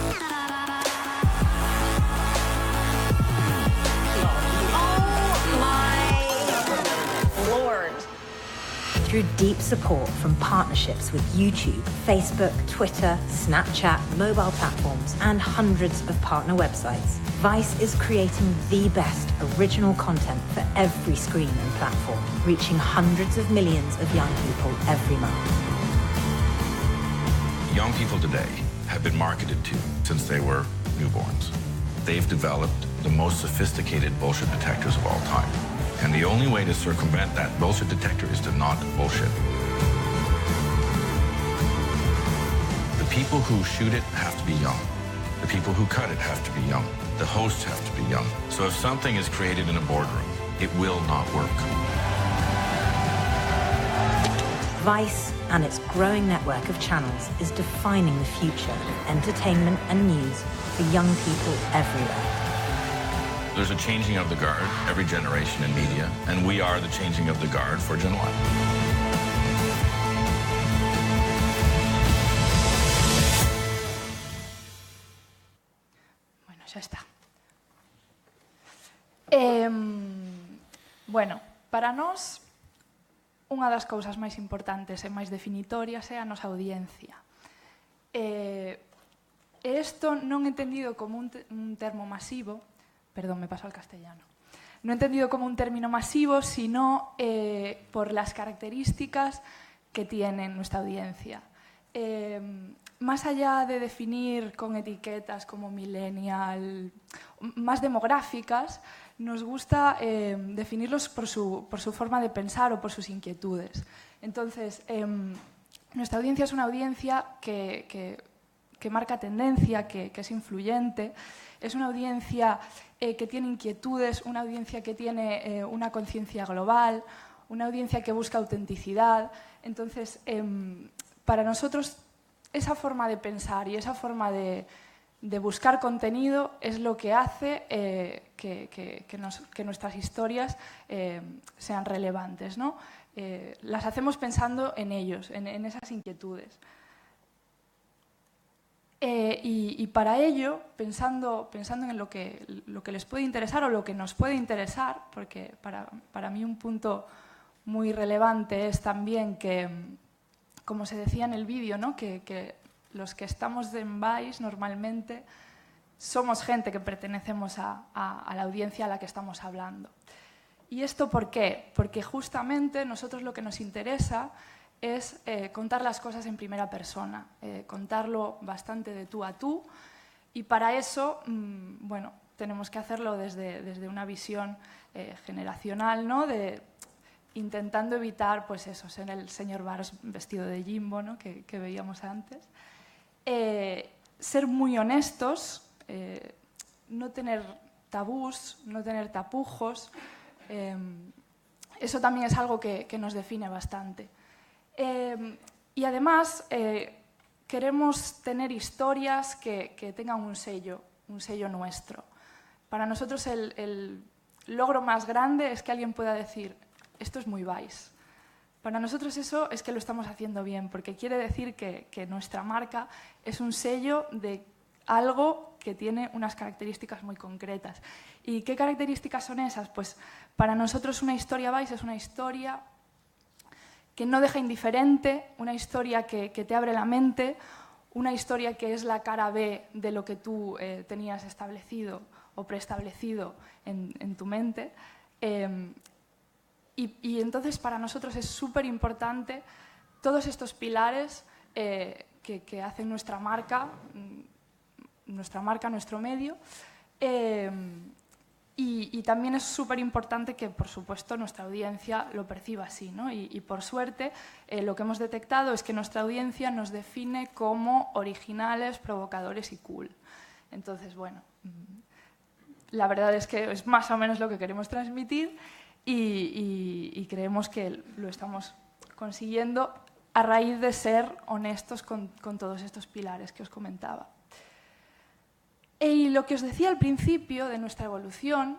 Through deep support from partnerships with YouTube, Facebook, Twitter, Snapchat, mobile platforms, and hundreds of partner websites, Vice is creating the best original content for every screen and platform, reaching hundreds of millions of young people every month. Young people today have been marketed to since they were newborns. They've developed the most sophisticated bullshit detectors of all time. And the only way to circumvent that bullshit detector is to not bullshit. The people who shoot it have to be young. The people who cut it have to be young. The hosts have to be young. So if something is created in a boardroom, it will not work. Vice and its growing network of channels is defining the future of entertainment and news for young people everywhere. There's a changing of the guard every generation in media, and we are the changing of the guard for Gen Y. Bueno, xa está. Bueno, para nós, unha das cousas máis importantes e máis definitorias é a nosa audiencia. Isto non entendido como un termo masivo, perdón, me paso al castellano, no entendido como un término masivo, sino por las características que tiene nuestra audiencia. Más allá de definir con etiquetas como millennial, más demográficas, nos gusta definirlos por su forma de pensar o por sus inquietudes. Entonces, nuestra audiencia es una audiencia que marca tendencia, que es influyente, es una audiencia que tiene inquietudes, una audiencia que tiene una conciencia global, una audiencia que busca autenticidad. Entonces, para nosotros, esa forma de pensar y esa forma de buscar contenido es lo que hace que nuestras historias sean relevantes, ¿no? Las hacemos pensando en ellos, en esas inquietudes. Y para ello, pensando en lo que les puede interesar o lo que nos puede interesar, porque para mí un punto muy relevante es también que, como se decía en el vídeo, ¿no? que los que estamos en Vice normalmente somos gente que pertenecemos a la audiencia a la que estamos hablando. ¿Y esto por qué? Porque justamente nosotros lo que nos interesa es contar las cosas en primera persona, contarlo bastante de tú a tú, y para eso, bueno, tenemos que hacerlo desde una visión generacional, ¿no? Intentando evitar, pues eso, ser el señor Barros vestido de Jimbo, ¿no? que veíamos antes. Ser muy honestos, no tener tabús, no tener tapujos, eso también es algo que nos define bastante. Y además queremos tener historias que tengan un sello nuestro. Para nosotros el logro más grande es que alguien pueda decir, esto es muy Vice. Para nosotros eso es que lo estamos haciendo bien, porque quiere decir que nuestra marca es un sello de algo que tiene unas características muy concretas. ¿Y qué características son esas? Pues para nosotros una historia Vice es una historia que no deja indiferente, una historia que te abre la mente, una historia que es la cara B de lo que tú tenías establecido o preestablecido en tu mente. Y entonces para nosotros es súper importante todos estos pilares que hacen nuestra marca, nuestro medio. Y también es súper importante que, por supuesto, nuestra audiencia lo perciba así, ¿no? Y por suerte, lo que hemos detectado es que nuestra audiencia nos define como originales, provocadores y cool. Entonces, bueno, la verdad es que es más o menos lo que queremos transmitir y creemos que lo estamos consiguiendo a raíz de ser honestos con todos estos pilares que os comentaba. Y lo que os decía al principio de nuestra evolución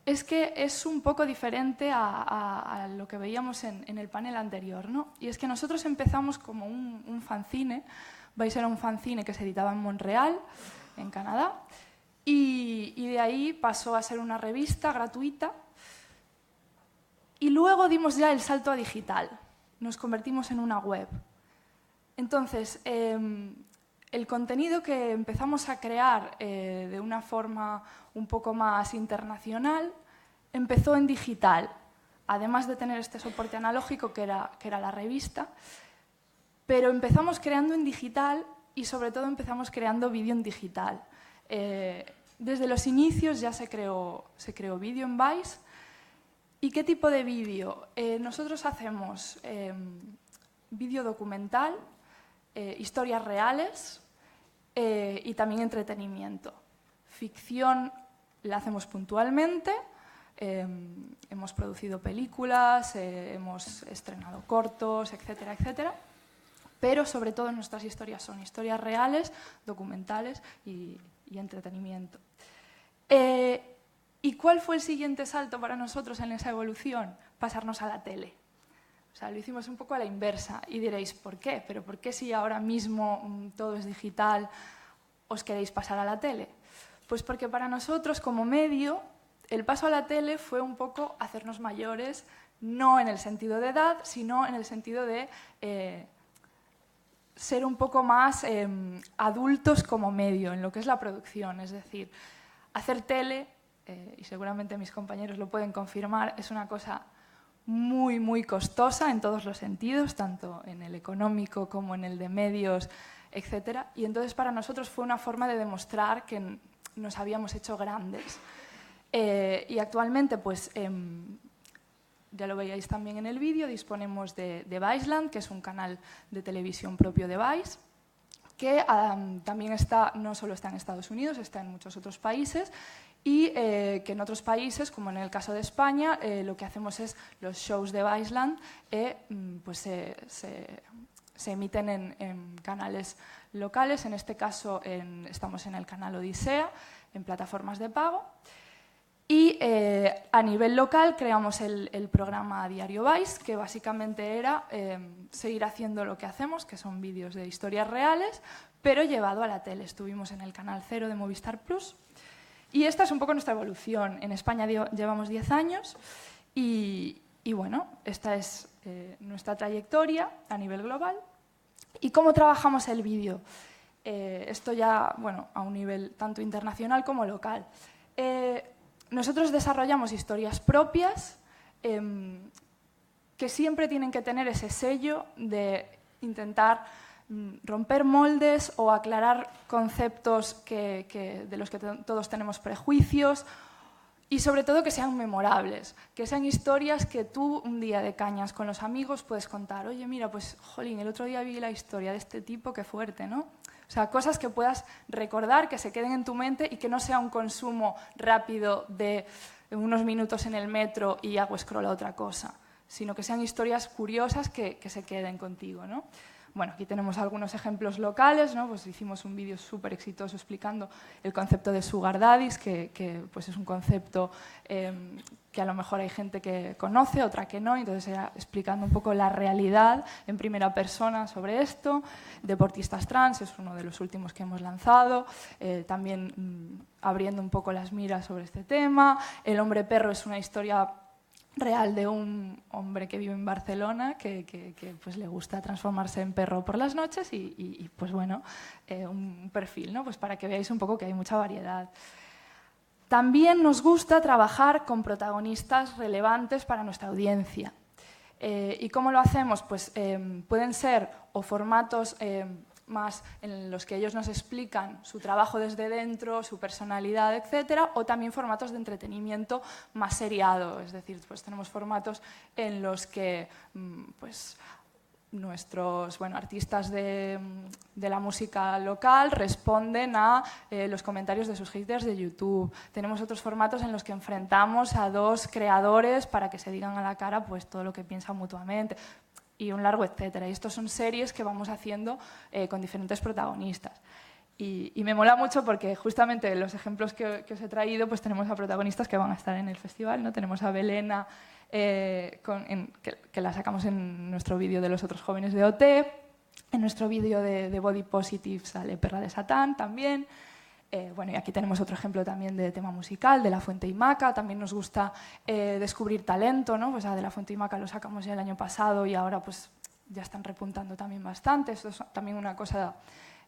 es que es un poco diferente a lo que veíamos en el panel anterior, ¿no? Y es que nosotros empezamos como un fanzine, Vice era un fanzine que se editaba en Montreal, en Canadá, y de ahí pasó a ser una revista gratuita, y luego dimos ya el salto a digital, nos convertimos en una web. Entonces, el contenido que empezamos a crear de una forma un poco más internacional empezó en digital, además de tener este soporte analógico que era la revista, pero empezamos creando en digital y sobre todo empezamos creando vídeo en digital. Desde los inicios ya se creó vídeo en Vice. ¿Y qué tipo de vídeo? Nosotros hacemos vídeo documental, historias reales y también entretenimiento. Ficción la hacemos puntualmente, hemos producido películas, hemos estrenado cortos, etcétera, etcétera, pero sobre todo nuestras historias son historias reales, documentales y entretenimiento. ¿Y cuál fue el siguiente salto para nosotros en esa evolución? Pasarnos a la tele. O sea, lo hicimos un poco a la inversa. Y diréis, ¿por qué? ¿Pero por qué si ahora mismo todo es digital os queréis pasar a la tele? Pues porque para nosotros, como medio, el paso a la tele fue un poco hacernos mayores, no en el sentido de edad, sino en el sentido de ser un poco más adultos como medio, en lo que es la producción. Es decir, hacer tele, y seguramente mis compañeros lo pueden confirmar, es una cosa muy, muy costosa en todos los sentidos, tanto en el económico como en el de medios, etc. Y entonces para nosotros fue una forma de demostrar que nos habíamos hecho grandes. Y actualmente, pues, ya lo veíais también en el vídeo, disponemos de Viceland, que es un canal de televisión propio de Vice, que también está, no solo está en Estados Unidos, está en muchos otros países, y que en otros países, como en el caso de España, lo que hacemos es los shows de Viceland pues se emiten en canales locales. En este caso estamos en el canal Odisea, en plataformas de pago. Y a nivel local creamos el programa Diario Vice, que básicamente era seguir haciendo lo que hacemos, que son vídeos de historias reales, pero llevado a la tele. Estuvimos en el Canal 0 de Movistar Plus. Y esta es un poco nuestra evolución. En España llevamos 10 años y bueno, esta es nuestra trayectoria a nivel global. ¿Y cómo trabajamos el vídeo? Esto ya, bueno, a un nivel tanto internacional como local. Nosotros desarrollamos historias propias que siempre tienen que tener ese sello de intentar romper moldes o aclarar conceptos de los que todos tenemos prejuicios y sobre todo que sean memorables, que sean historias que tú un día de cañas con los amigos puedes contar. Oye, mira, pues, jolín, el otro día vi la historia de este tipo, qué fuerte, ¿no? O sea, cosas que puedas recordar, que se queden en tu mente y que no sea un consumo rápido de unos minutos en el metro y hago scroll a otra cosa, sino que sean historias curiosas que se queden contigo, ¿no? Bueno, aquí tenemos algunos ejemplos locales, ¿no? Pues hicimos un vídeo súper exitoso explicando el concepto de sugar daddies, que pues es un concepto que a lo mejor hay gente que conoce, otra que no, entonces era explicando un poco la realidad en primera persona sobre esto. Deportistas trans es uno de los últimos que hemos lanzado, también abriendo un poco las miras sobre este tema. El hombre perro es una historia real de un hombre que vive en Barcelona que pues le gusta transformarse en perro por las noches y pues bueno, un perfil, ¿no? Pues para que veáis un poco que hay mucha variedad. También nos gusta trabajar con protagonistas relevantes para nuestra audiencia. ¿Y cómo lo hacemos? Pues pueden ser o formatos más en los que ellos nos explican su trabajo desde dentro, su personalidad, etcétera, o también formatos de entretenimiento más seriado, es decir, pues tenemos formatos en los que pues nuestros artistas de la música local responden a los comentarios de sus haters de YouTube. Tenemos otros formatos en los que enfrentamos a dos creadores para que se digan a la cara pues todo lo que piensan mutuamente. Y un largo etcétera. Y estos son series que vamos haciendo con diferentes protagonistas. Y me mola mucho porque justamente los ejemplos que os he traído, pues tenemos a protagonistas que van a estar en el festival, ¿no? Tenemos a Belena, que la sacamos en nuestro vídeo de los otros jóvenes de OT, en nuestro vídeo de Body Positive sale Perra de Satán también. Bueno, y aquí tenemos otro ejemplo también de tema musical, de La Fuente y Maca. También nos gusta descubrir talento, ¿no? Pues a De La Fuente y Maca lo sacamos ya el año pasado y ahora pues ya están repuntando también bastante. Esto es también una cosa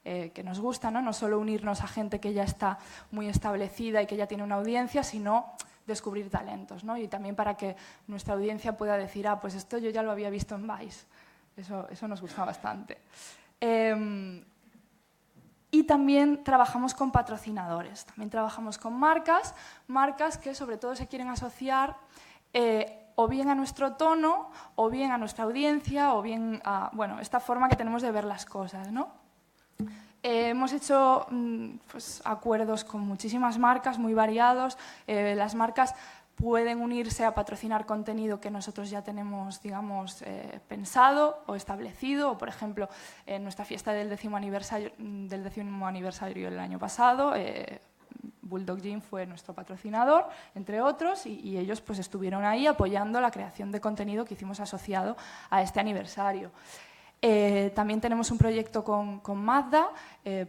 que nos gusta, ¿no? No solo unirnos a gente que ya está muy establecida y que ya tiene una audiencia, sino descubrir talentos, ¿no? Y también para que nuestra audiencia pueda decir, ah, pues esto yo ya lo había visto en Vice. Eso nos gusta bastante. Y también trabajamos con patrocinadores, también trabajamos con marcas que sobre todo se quieren asociar o bien a nuestro tono, o bien a nuestra audiencia, o bien a esta forma que tenemos de ver las cosas, ¿no? Hemos hecho pues, acuerdos con muchísimas marcas muy variados. Las marcas pueden unirse a patrocinar contenido que nosotros ya tenemos, digamos, pensado o establecido. O, por ejemplo, en nuestra fiesta del 10º aniversario del año pasado, Bulldog Gym fue nuestro patrocinador, entre otros, y ellos pues estuvieron ahí apoyando la creación de contenido que hicimos asociado a este aniversario. También tenemos un proyecto con Mazda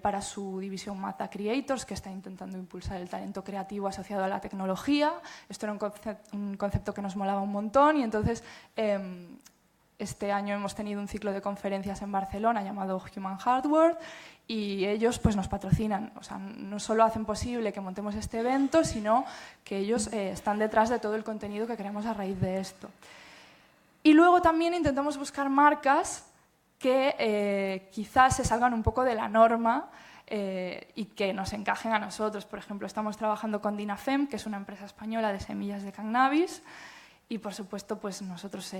para su división Mazda Creators, que está intentando impulsar el talento creativo asociado a la tecnología. Esto era un concepto que nos molaba un montón y entonces este año hemos tenido un ciclo de conferencias en Barcelona llamado Human Hardware y ellos pues, nos patrocinan. O sea, no solo hacen posible que montemos este evento, sino que ellos están detrás de todo el contenido que creamos a raíz de esto. Y luego también intentamos buscar marcas que quizás se salgan un poco de la norma y que nos encajen a nosotros. Por ejemplo, estamos trabajando con Dinafem, que es una empresa española de semillas de cannabis, y por supuesto pues nosotros,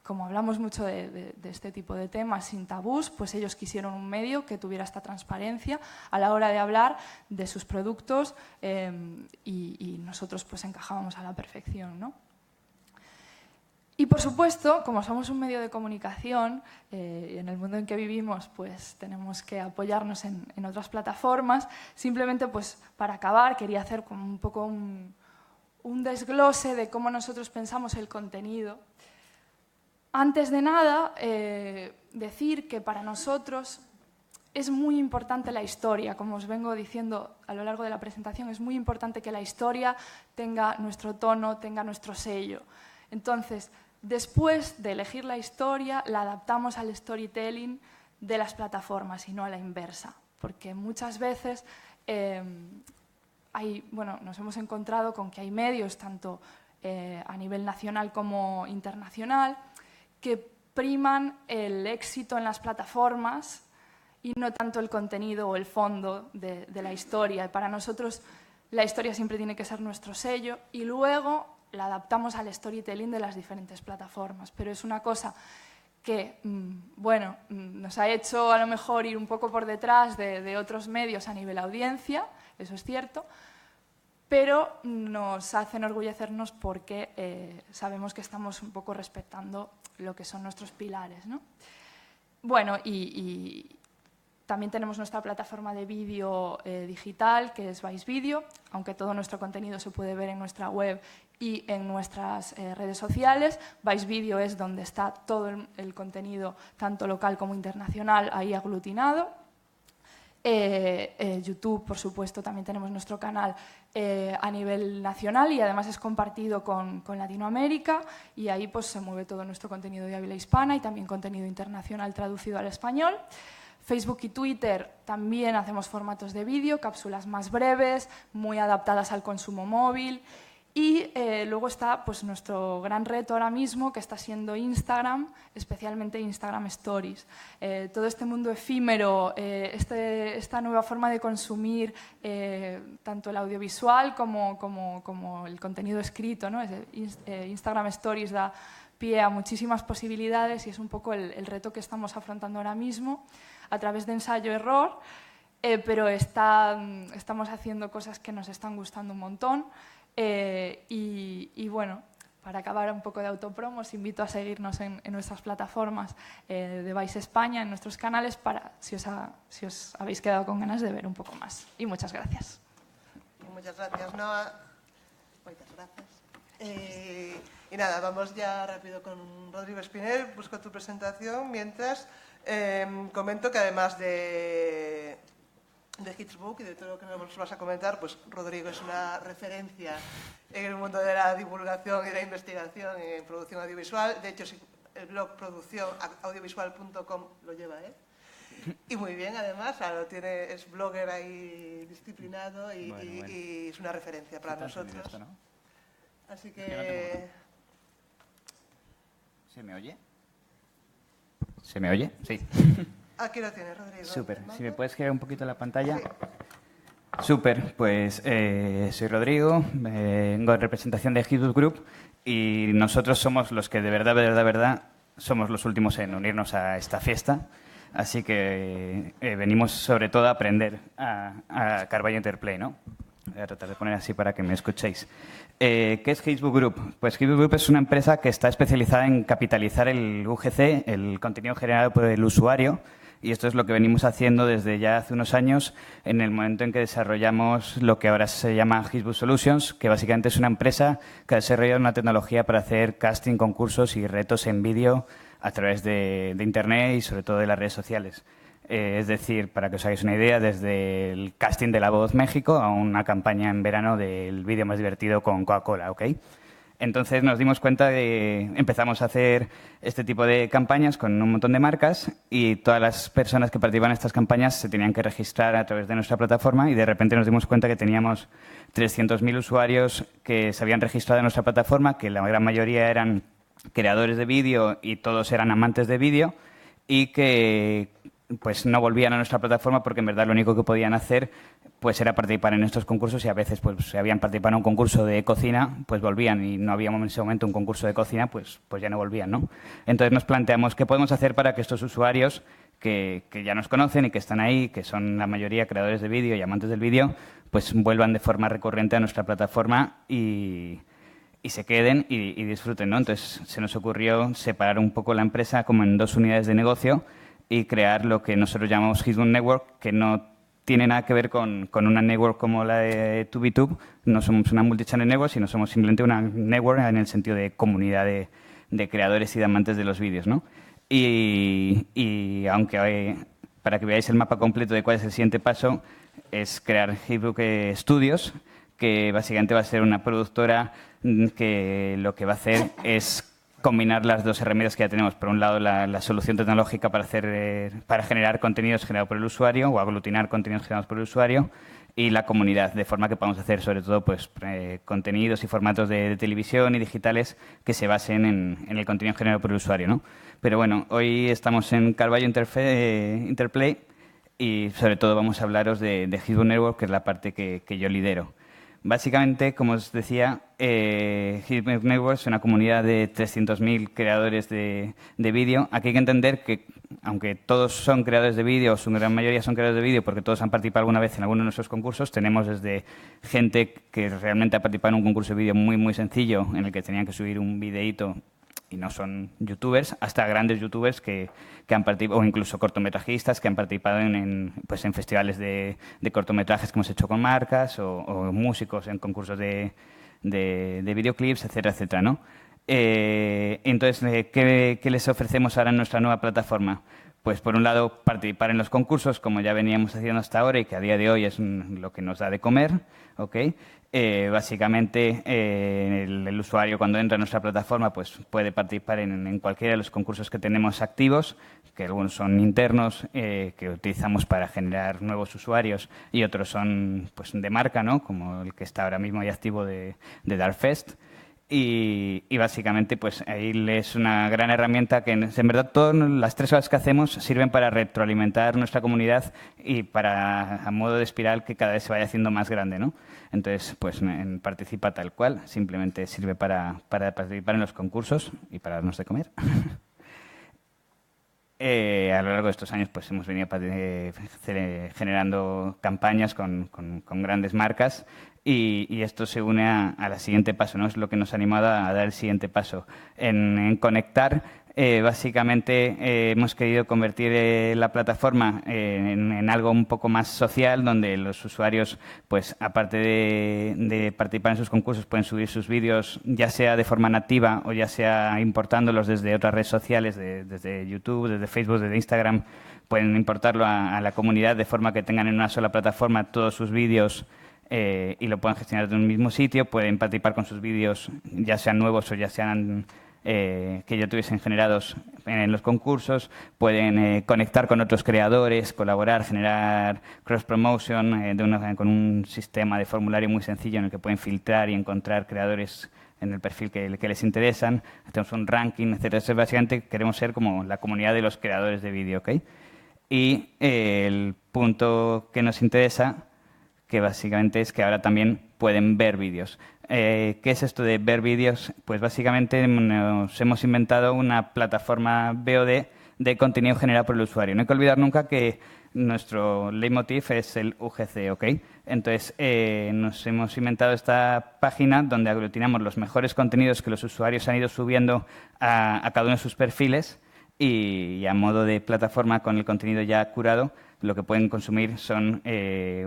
como hablamos mucho de este tipo de temas sin tabús, pues ellos quisieron un medio que tuviera esta transparencia a la hora de hablar de sus productos y nosotros pues encajábamos a la perfección, ¿no? Y, por supuesto, como somos un medio de comunicación, en el mundo en que vivimos pues, tenemos que apoyarnos en otras plataformas. Simplemente, pues, para acabar, quería hacer como un poco un desglose de cómo nosotros pensamos el contenido. Antes de nada, decir que para nosotros es muy importante la historia. Como os vengo diciendo a lo largo de la presentación, es muy importante que la historia tenga nuestro tono, tenga nuestro sello. Entonces, después de elegir la historia, la adaptamos al storytelling de las plataformas y no a la inversa. Porque muchas veces nos hemos encontrado con que hay medios, tanto a nivel nacional como internacional, que priman el éxito en las plataformas y no tanto el contenido o el fondo de la historia. Y para nosotros la historia siempre tiene que ser nuestro sello y luego la adaptamos al storytelling de las diferentes plataformas, pero es una cosa que nos ha hecho a lo mejor ir un poco por detrás de otros medios a nivel audiencia, eso es cierto, pero nos hace enorgullecernos porque sabemos que estamos un poco respetando lo que son nuestros pilares, ¿no? Bueno, y también tenemos nuestra plataforma de vídeo digital, que es Vice Video, aunque todo nuestro contenido se puede ver en nuestra web y en nuestras redes sociales. Vice Video es donde está todo el contenido, tanto local como internacional, ahí aglutinado. YouTube, por supuesto, también tenemos nuestro canal a nivel nacional y además es compartido con Latinoamérica y ahí pues, se mueve todo nuestro contenido de habla hispana y también contenido internacional traducido al español. Facebook y Twitter también hacemos formatos de vídeo, cápsulas más breves, muy adaptadas al consumo móvil. Y luego está pues, nuestro gran reto ahora mismo, que está siendo Instagram, especialmente Instagram Stories. Todo este mundo efímero, esta nueva forma de consumir tanto el audiovisual como el contenido escrito, ¿no? Instagram Stories da pie a muchísimas posibilidades y es un poco el reto que estamos afrontando ahora mismo a través de ensayo-error, pero estamos haciendo cosas que nos están gustando un montón. Y bueno, para acabar un poco de autopromo, os invito a seguirnos en nuestras plataformas de Vice España, en nuestros canales, para si os habéis quedado con ganas de ver un poco más. Y muchas gracias. Muchas gracias, Noa. Muchas gracias. Y nada, vamos ya rápido con Rodrigo Espinel. Busco tu presentación. Mientras, comento que además de Hitsbook y de todo lo que nos vas a comentar, pues Rodrigo es una referencia en el mundo de la divulgación y la investigación en producción audiovisual. De hecho, el blog producciónaudiovisual.com lo lleva él. Y muy bien, además, es blogger ahí disciplinado y es una referencia para nosotros. Esto, ¿no? Así que... ¿Se me oye? ¿Se me oye? Sí. Aquí lo tienes, Rodrigo. Súper. Si me puedes girar un poquito la pantalla. Sí. Súper. Pues soy Rodrigo, vengo en representación de Hitsbook Group y nosotros somos los que de verdad, somos los últimos en unirnos a esta fiesta. Así que venimos sobre todo a aprender a Carballo Interplay, ¿no? Voy a tratar de poner así para que me escuchéis. ¿Qué es Hitsbook Group? Pues Hitsbook Group es una empresa que está especializada en capitalizar el UGC, el contenido generado por el usuario, Y esto es lo que venimos haciendo desde ya hace unos años, en el momento en que desarrollamos lo que ahora se llama Hizbut Solutions, que básicamente es una empresa que ha desarrollado una tecnología para hacer casting, concursos y retos en vídeo a través de Internet y sobre todo de las redes sociales. Es decir, para que os hagáis una idea, desde el casting de La Voz México a una campaña en verano del vídeo más divertido con Coca-Cola, ¿ok? Entonces nos dimos cuenta empezamos a hacer este tipo de campañas con un montón de marcas y todas las personas que participan en estas campañas se tenían que registrar a través de nuestra plataforma y de repente nos dimos cuenta que teníamos 300.000 usuarios que se habían registrado en nuestra plataforma, que la gran mayoría eran creadores de vídeo y todos eran amantes de vídeo y que pues no volvían a nuestra plataforma porque en verdad lo único que podían hacer pues era participar en estos concursos y a veces pues si habían participado en un concurso de cocina pues volvían y no había en ese momento un concurso de cocina pues ya no volvían, ¿no? Entonces nos planteamos qué podemos hacer para que estos usuarios que ya nos conocen y que están ahí, que son la mayoría creadores de vídeo y amantes del vídeo, pues vuelvan de forma recurrente a nuestra plataforma y se queden y disfruten, ¿no? Entonces se nos ocurrió separar un poco la empresa como en 2 unidades de negocio y crear lo que nosotros llamamos Hizbut Network, que no tiene nada que ver con una network como la de TubiTube. No somos una multichannel network, sino somos simplemente una network en el sentido de comunidad de creadores y de amantes de los vídeos, ¿no? Y aunque para que veáis el mapa completo de cuál es el siguiente paso, es crear Hizbut Studios, que básicamente va a ser una productora que lo que va a hacer es combinar las 2 herramientas que ya tenemos. Por un lado, la solución tecnológica para generar contenidos generados por el usuario o aglutinar contenidos generados por el usuario y la comunidad, de forma que podamos hacer sobre todo pues, contenidos y formatos de televisión y digitales que se basen en el contenido generado por el usuario, ¿no? Pero bueno, hoy estamos en Carballo Interplay y sobre todo vamos a hablaros de Hizbut Network, que es la parte que yo lidero. Básicamente, como os decía, Hizbut Network es una comunidad de 300.000 creadores de vídeo. Aquí hay que entender que, aunque todos son creadores de vídeo, su gran mayoría son creadores de vídeo porque todos han participado alguna vez en alguno de nuestros concursos, tenemos desde gente que realmente ha participado en un concurso de vídeo muy, muy sencillo, en el que tenían que subir un videíto y no son youtubers, hasta grandes youtubers que han participado, o incluso cortometrajistas que han participado en festivales de cortometrajes que hemos hecho con marcas, o músicos en concursos de videoclips, etcétera, etcétera, ¿no? Entonces, ¿qué les ofrecemos ahora en nuestra nueva plataforma? Pues, por un lado, participar en los concursos, como ya veníamos haciendo hasta ahora y que a día de hoy es lo que nos da de comer, ¿ok? Básicamente, el usuario cuando entra a nuestra plataforma pues puede participar en cualquiera de los concursos que tenemos activos, que algunos son internos, que utilizamos para generar nuevos usuarios y otros son pues, de marca, ¿no? Como el que está ahora mismo ya activo de Darkfest. Y básicamente pues ahí es una gran herramienta que en verdad todas las 3 horas que hacemos sirven para retroalimentar nuestra comunidad y para a modo de espiral que cada vez se vaya haciendo más grande, ¿no? Entonces pues participa tal cual, simplemente sirve para participar en los concursos y para darnos de comer. A lo largo de estos años pues hemos venido generando campañas con grandes marcas y esto se une a la siguiente paso, ¿no? Es lo que nos ha animado a dar el siguiente paso. En conectar, básicamente hemos querido convertir la plataforma en algo un poco más social, donde los usuarios, pues aparte de participar en sus concursos, pueden subir sus vídeos, ya sea de forma nativa o ya sea importándolos desde otras redes sociales, desde YouTube, desde Facebook, desde Instagram, pueden importarlo a la comunidad de forma que tengan en una sola plataforma todos sus vídeos y lo puedan gestionar de un mismo sitio, pueden participar con sus vídeos, ya sean nuevos o ya sean que ya tuviesen generados en los concursos, pueden conectar con otros creadores, colaborar, generar cross-promotion con un sistema de formulario muy sencillo en el que pueden filtrar y encontrar creadores en el perfil que les interesan. Tenemos un ranking, etcétera. Entonces, básicamente queremos ser como la comunidad de los creadores de vídeo, ¿ok? Y el punto que nos interesa, que básicamente es que ahora también pueden ver vídeos. ¿Qué es esto de ver vídeos? Pues básicamente nos hemos inventado una plataforma VOD de contenido generado por el usuario. No hay que olvidar nunca que nuestro leitmotiv es el UGC, ¿ok? Entonces, nos hemos inventado esta página donde aglutinamos los mejores contenidos que los usuarios han ido subiendo a cada uno de sus perfiles y a modo de plataforma con el contenido ya curado, lo que pueden consumir son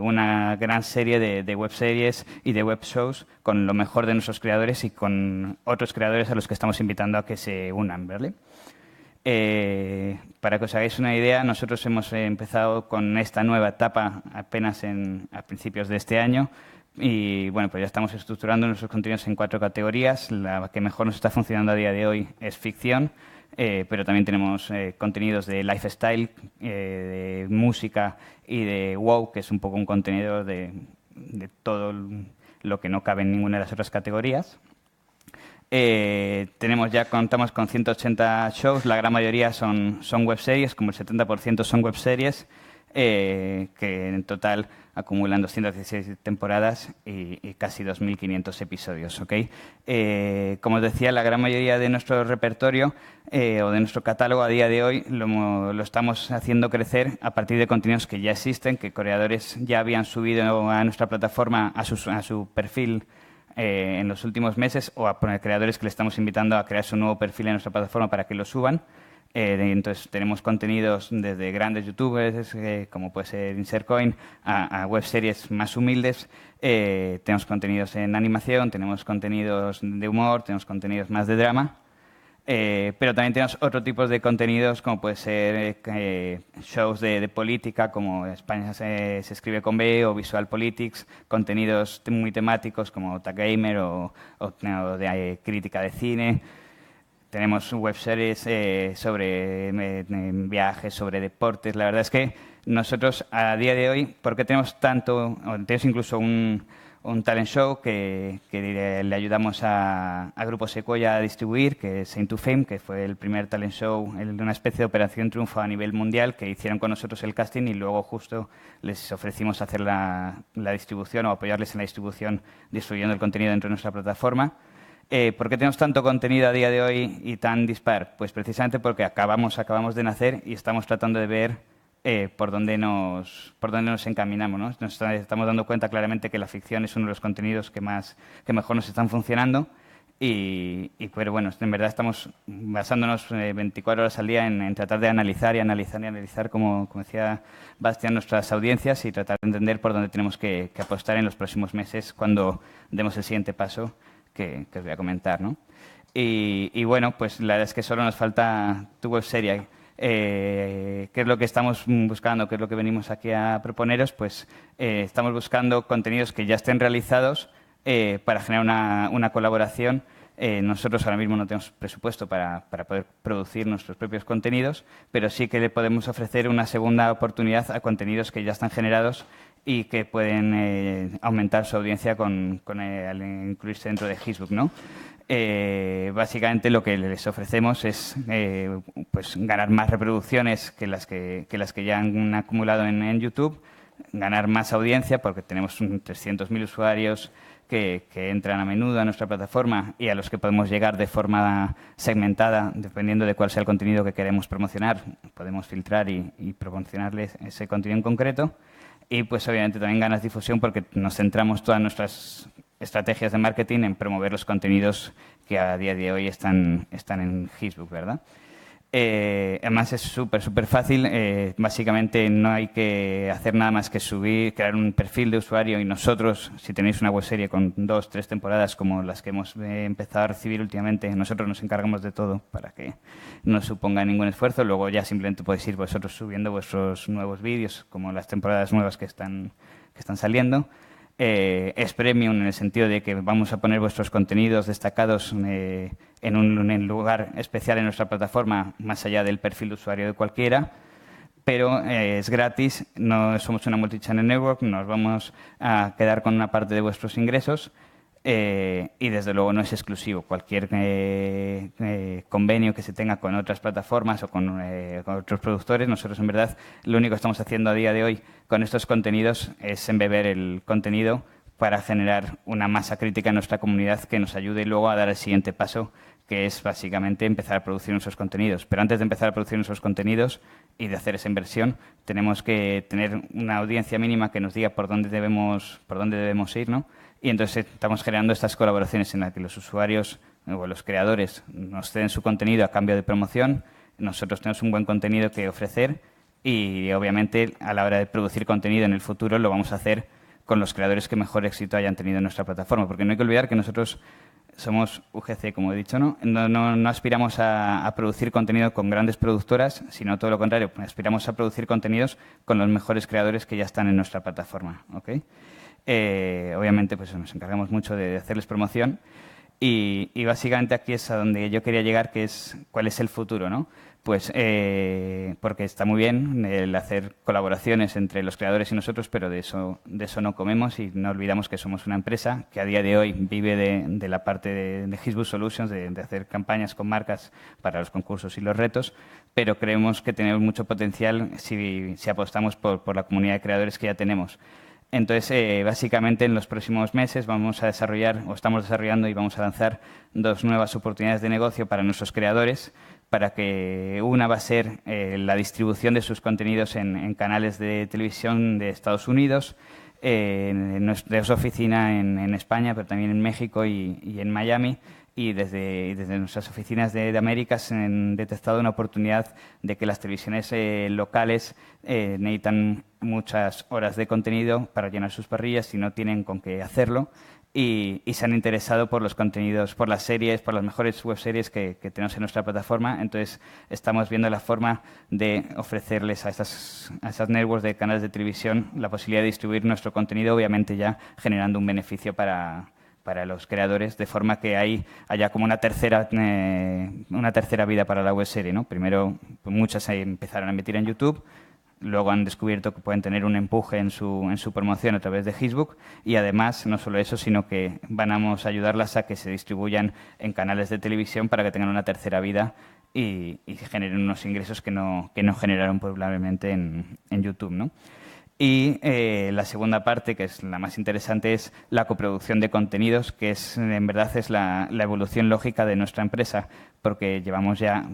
una gran serie de webseries y de web shows con lo mejor de nuestros creadores y con otros creadores a los que estamos invitando a que se unan, ¿vale? Para que os hagáis una idea, nosotros hemos empezado con esta nueva etapa apenas a principios de este año y bueno, pues ya estamos estructurando nuestros contenidos en 4 categorías. La que mejor nos está funcionando a día de hoy es ficción. Pero también tenemos contenidos de lifestyle, de música y de WoW, que es un poco un contenedor de todo lo que no cabe en ninguna de las otras categorías. Contamos con 180 shows, la gran mayoría son webseries, como el 70% son webseries, que en total acumulan 216 temporadas y casi 2.500 episodios. ¿Okay? Como os decía, la gran mayoría de nuestro repertorio o de nuestro catálogo a día de hoy lo estamos haciendo crecer a partir de contenidos que ya existen, que creadores ya habían subido a nuestra plataforma, a su perfil en los últimos meses, o a creadores que le estamos invitando a crear su nuevo perfil en nuestra plataforma para que lo suban. Entonces tenemos contenidos desde grandes youtubers como puede ser Insertcoin a webseries más humildes. Tenemos contenidos en animación, tenemos contenidos de humor, tenemos contenidos más de drama, pero también tenemos otro tipo de contenidos como puede ser shows de política como España se escribe con B o Visual Politics, contenidos muy temáticos como Tag Gamer o de crítica de cine. Tenemos webseries sobre viajes, sobre deportes. La verdad es que nosotros a día de hoy, porque tenemos incluso un talent show que le ayudamos a Grupo Sequoia a distribuir, que es Saint to Fame, que fue el primer talent show, una especie de operación triunfo a nivel mundial, que hicieron con nosotros el casting y luego justo les ofrecimos hacer la distribución o apoyarles en la distribución distribuyendo el contenido dentro de nuestra plataforma. ¿Por qué tenemos tanto contenido a día de hoy y tan dispar? Pues precisamente porque acabamos de nacer y estamos tratando de ver por dónde nos encaminamos, ¿no? Nos estamos dando cuenta claramente que la ficción es uno de los contenidos que mejor nos están funcionando pero bueno, en verdad estamos basándonos 24 horas al día en tratar de analizar, como decía Bastián, nuestras audiencias y tratar de entender por dónde tenemos que apostar en los próximos meses cuando demos el siguiente paso que os voy a comentar, ¿no? Y bueno, pues la verdad es que solo nos falta tu webserie. ¿Qué es lo que estamos buscando? ¿Qué es lo que venimos aquí a proponeros? Pues estamos buscando contenidos que ya estén realizados para generar una colaboración. Nosotros ahora mismo no tenemos presupuesto para poder producir nuestros propios contenidos, pero sí que le podemos ofrecer una segunda oportunidad a contenidos que ya están generados y que pueden aumentar su audiencia al incluirse dentro de Facebook, ¿no? Básicamente lo que les ofrecemos es pues ganar más reproducciones que las que ya han acumulado en YouTube, ganar más audiencia porque tenemos 300.000 usuarios que entran a menudo a nuestra plataforma y a los que podemos llegar de forma segmentada, dependiendo de cuál sea el contenido que queremos promocionar. Podemos filtrar y promocionarles ese contenido en concreto. Y pues obviamente también ganas difusión porque nos centramos todas nuestras estrategias de marketing en promover los contenidos que a día de hoy están en Facebook, ¿verdad? Además es súper fácil, básicamente no hay que hacer nada más que crear un perfil de usuario y nosotros, si tenéis una webserie con 2 o 3 temporadas como las que hemos empezado a recibir últimamente, nosotros nos encargamos de todo para que no suponga ningún esfuerzo, luego ya simplemente podéis ir vosotros subiendo vuestros nuevos vídeos como las temporadas nuevas que están saliendo. Es premium en el sentido de que vamos a poner vuestros contenidos destacados en un lugar especial en nuestra plataforma, más allá del perfil de usuario de cualquiera, pero es gratis, no somos una multichannel network, nos vamos a quedar con una parte de vuestros ingresos y desde luego no es exclusivo. Cualquier convenio que se tenga con otras plataformas o con otros productores, nosotros en verdad lo único que estamos haciendo a día de hoy con estos contenidos es embeber el contenido para generar una masa crítica en nuestra comunidad que nos ayude luego a dar el siguiente paso, que es básicamente empezar a producir nuestros contenidos. Pero antes de empezar a producir nuestros contenidos y de hacer esa inversión, tenemos que tener una audiencia mínima que nos diga por dónde debemos ir, ¿no? Y entonces estamos generando estas colaboraciones en las que los usuarios o los creadores nos ceden su contenido a cambio de promoción. nosotros tenemos un buen contenido que ofrecer y obviamente a la hora de producir contenido en el futuro lo vamos a hacer con los creadores que mejor éxito hayan tenido en nuestra plataforma, porque no hay que olvidar que nosotros somos UGC, como he dicho, ¿no? No aspiramos a producir contenido con grandes productoras, sino todo lo contrario, aspiramos a producir contenidos con los mejores creadores que ya están en nuestra plataforma, ¿ok? Obviamente pues nos encargamos mucho de hacerles promoción y básicamente aquí es a donde yo quería llegar, que es cuál es el futuro, ¿no? Pues porque está muy bien el hacer colaboraciones entre los creadores y nosotros, pero de eso no comemos y no olvidamos que somos una empresa que a día de hoy vive de la parte de Hizbut Solutions, de hacer campañas con marcas para los concursos y los retos, pero creemos que tenemos mucho potencial si apostamos por la comunidad de creadores que ya tenemos. Entonces, básicamente en los próximos meses vamos a desarrollar, o estamos desarrollando y vamos a lanzar 2 nuevas oportunidades de negocio para nuestros creadores, para que una va a ser la distribución de sus contenidos en canales de televisión de Estados Unidos, de su oficina en España, pero también en México y en Miami. Y desde nuestras oficinas de Américas han detectado una oportunidad de que las televisiones locales necesitan muchas horas de contenido para llenar sus parrillas y no tienen con qué hacerlo. Y se han interesado por los contenidos, por las series, por las mejores webseries que tenemos en nuestra plataforma. Entonces, estamos viendo la forma de ofrecerles a esas networks de canales de televisión la posibilidad de distribuir nuestro contenido, obviamente ya generando un beneficio para los creadores, de forma que ahí haya como una tercera vida para la webserie, ¿no? Primero, pues muchas empezaron a emitir en YouTube, luego han descubierto que pueden tener un empuje en su promoción a través de Hizbut y además, no solo eso, sino que vamos a ayudarlas a que se distribuyan en canales de televisión para que tengan una tercera vida y generen unos ingresos que no generaron probablemente en YouTube, ¿no? Y la segunda parte, que es la más interesante, es la coproducción de contenidos, que en verdad es la evolución lógica de nuestra empresa, porque llevamos ya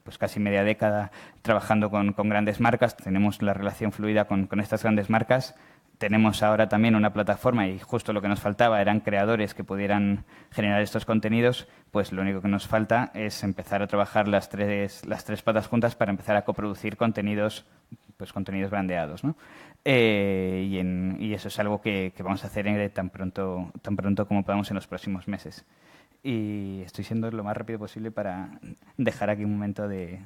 pues casi media década trabajando con grandes marcas, tenemos la relación fluida con estas grandes marcas, tenemos ahora también una plataforma y justo lo que nos faltaba eran creadores que pudieran generar estos contenidos, pues lo único que nos falta es empezar a trabajar las tres patas juntas para empezar a coproducir contenidos brandeados, ¿no? Y eso es algo que vamos a hacer tan pronto como podamos en los próximos meses. Y estoy siendo lo más rápido posible para dejar aquí un momento de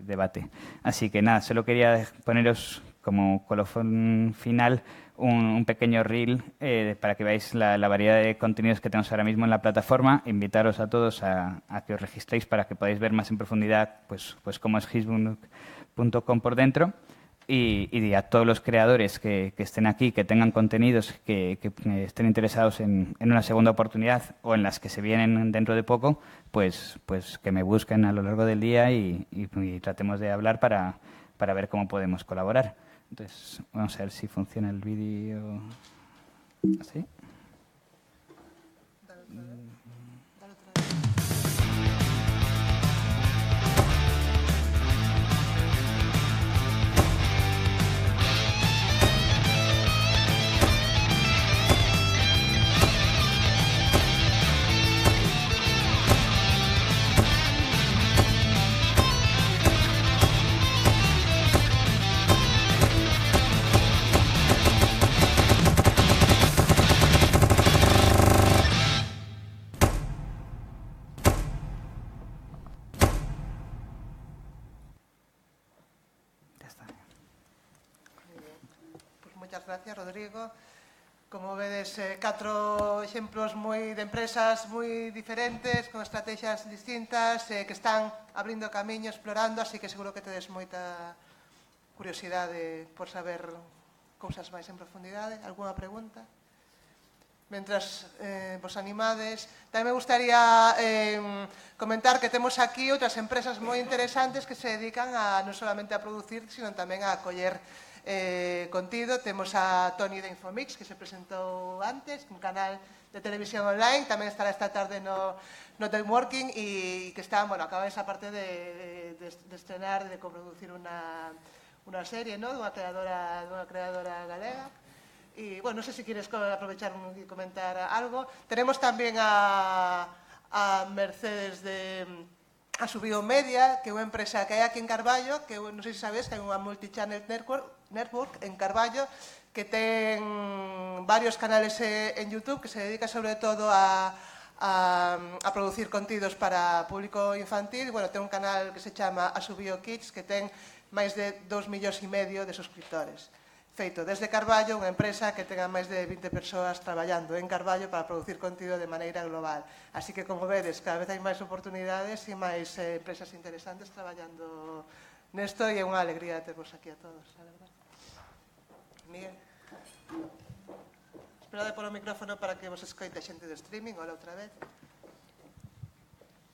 debate. Así que nada, solo quería poneros como colofón final un pequeño reel para que veáis la variedad de contenidos que tenemos ahora mismo en la plataforma. Invitaros a todos a que os registréis para que podáis ver más en profundidad pues cómo es hizbut.com por dentro. Y a todos los creadores que estén aquí, que tengan contenidos, que estén interesados en una segunda oportunidad o en las que se vienen dentro de poco, pues que me busquen a lo largo del día y tratemos de hablar para ver cómo podemos colaborar. Entonces, vamos a ver si funciona el vídeo. ¿Así? Moitas gracias, Rodrigo. Como vedes, 4 exemplos de empresas moi diferentes, con estrategias distintas, que están abrindo camiño, explorando, así que seguro que tedes moita curiosidade por saber cousas máis en profundidade. Alguna pregunta? Mentras vos animades, tamén me gustaría comentar que temos aquí outras empresas moi interesantes que se dedican non solamente a producir, sino tamén a acoller contido. Temos a Toni de Infomix, que se presentou antes, un canal de televisión online, tamén estará esta tarde no Time Working e que está, acaba esa parte de estrenar, de coproducir unha serie, dunha creadora galega. E, non sei se quieres aprovechar e comentar algo. Tenemos tamén a Mercedes Asubio Media, que é unha empresa que hai aquí en Carballo, que non sei se sabes que hai unha multi-channel network en Carballo, que ten varios canales en YouTube, que se dedica sobre todo a producir contidos para público infantil. Bueno, ten un canal que se chama Asubio Kids, que ten máis de 2,5 millóns de suscriptores. Feito desde Carballo, unha empresa que tenga máis de 20 persoas traballando en Carballo para producir contido de maneira global. Así que, como vedes, cada vez hai máis oportunidades e máis empresas interesantes traballando nesto, e é unha alegría tervos aquí a todos, a verdad. Miguel. Esperade polo micrófono para que vos escoite xente do streaming. Hola, outra vez.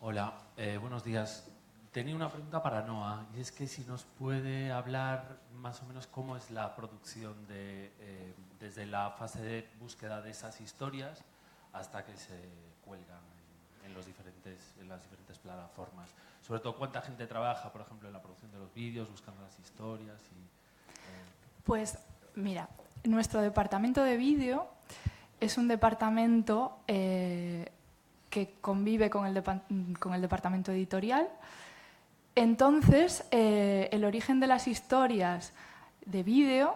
Hola, buenos días. Tenía una pregunta para Noa, y es que si nos puede hablar más o menos cómo es la producción desde la fase de búsqueda de esas historias hasta que se cuelgan en las diferentes plataformas. Sobre todo, cuánta gente trabaja, por ejemplo, en la producción de los vídeos, buscando las historias. Pues, mira, nuestro departamento de vídeo es un departamento que convive con el departamento editorial. Entonces, el origen de las historias de vídeo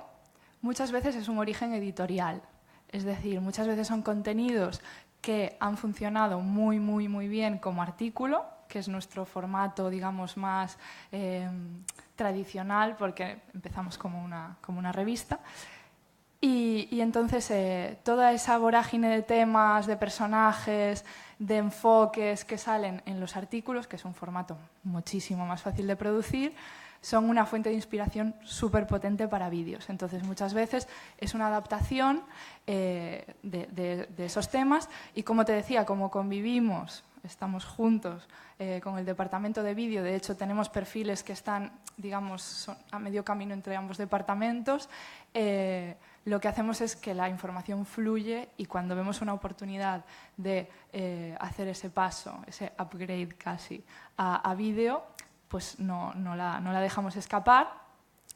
muchas veces es un origen editorial. Es decir, muchas veces son contenidos que han funcionado muy, muy, muy bien como artículo, que es nuestro formato, digamos, más tradicional, porque empezamos como una revista. Y entonces toda esa vorágine de temas, de personajes, de enfoques que salen en los artículos, que es un formato muchísimo más fácil de producir, son una fuente de inspiración súper potente para vídeos. Entonces, muchas veces es una adaptación de esos temas, y como te decía, como convivimos, estamos juntos con el departamento de vídeo, de hecho tenemos perfiles que están, digamos, son a medio camino entre ambos departamentos, lo que hacemos es que la información fluye, y cuando vemos una oportunidad de hacer ese paso, ese upgrade casi a vídeo, pues no la dejamos escapar.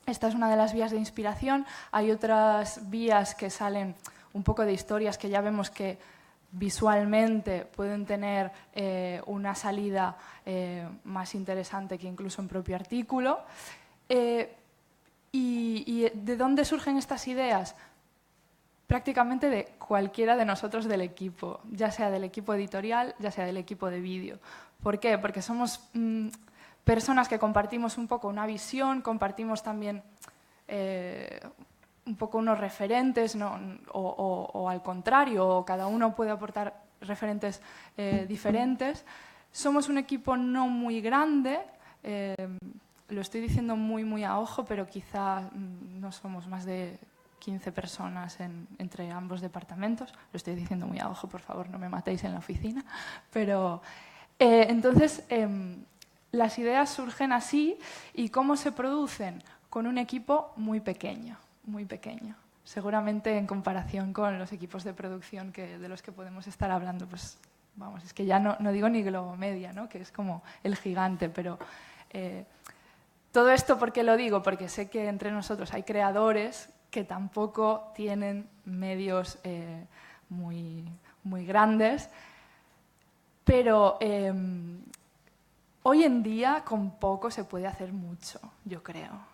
Esta es una de las vías de inspiración. Hay otras vías que salen un poco de historias que ya vemos que visualmente pueden tener una salida más interesante que incluso en propio artículo. ¿Y de dónde surgen estas ideas? Prácticamente de cualquiera de nosotros del equipo, ya sea del equipo editorial, ya sea del equipo de vídeo. ¿Por qué? Porque somos personas que compartimos un poco una visión, compartimos también un poco unos referentes, ¿no? o al contrario, cada uno puede aportar referentes diferentes. Somos un equipo no muy grande, lo estoy diciendo muy, muy a ojo, pero quizá no somos más de 15 personas entre ambos departamentos. Lo estoy diciendo muy a ojo, por favor, no me matéis en la oficina. Pero entonces, las ideas surgen así. ¿Y cómo se producen? Con un equipo muy pequeño, muy pequeño. Seguramente en comparación con los equipos de producción de los que podemos estar hablando, pues vamos, es que ya no digo ni Globomedia, ¿no? Que es como el gigante, pero todo esto, ¿por qué lo digo? Porque sé que entre nosotros hay creadores que tampoco tienen medios muy, muy grandes, pero hoy en día con poco se puede hacer mucho, yo creo.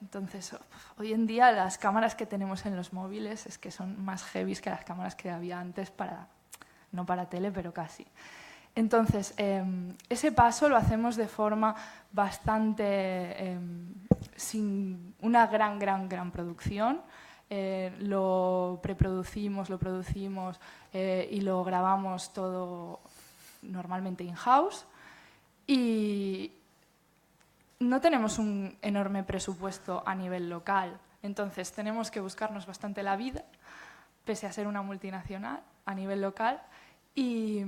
Entonces, hoy en día las cámaras que tenemos en los móviles es que son más heavies que las cámaras que había antes, no para tele, pero casi. Entonces, ese paso lo hacemos de forma bastante sin una gran producción. Lo preproducimos, lo producimos y lo grabamos todo normalmente in-house. Y no tenemos un enorme presupuesto a nivel local, entonces tenemos que buscarnos bastante la vida, pese a ser una multinacional a nivel local. Y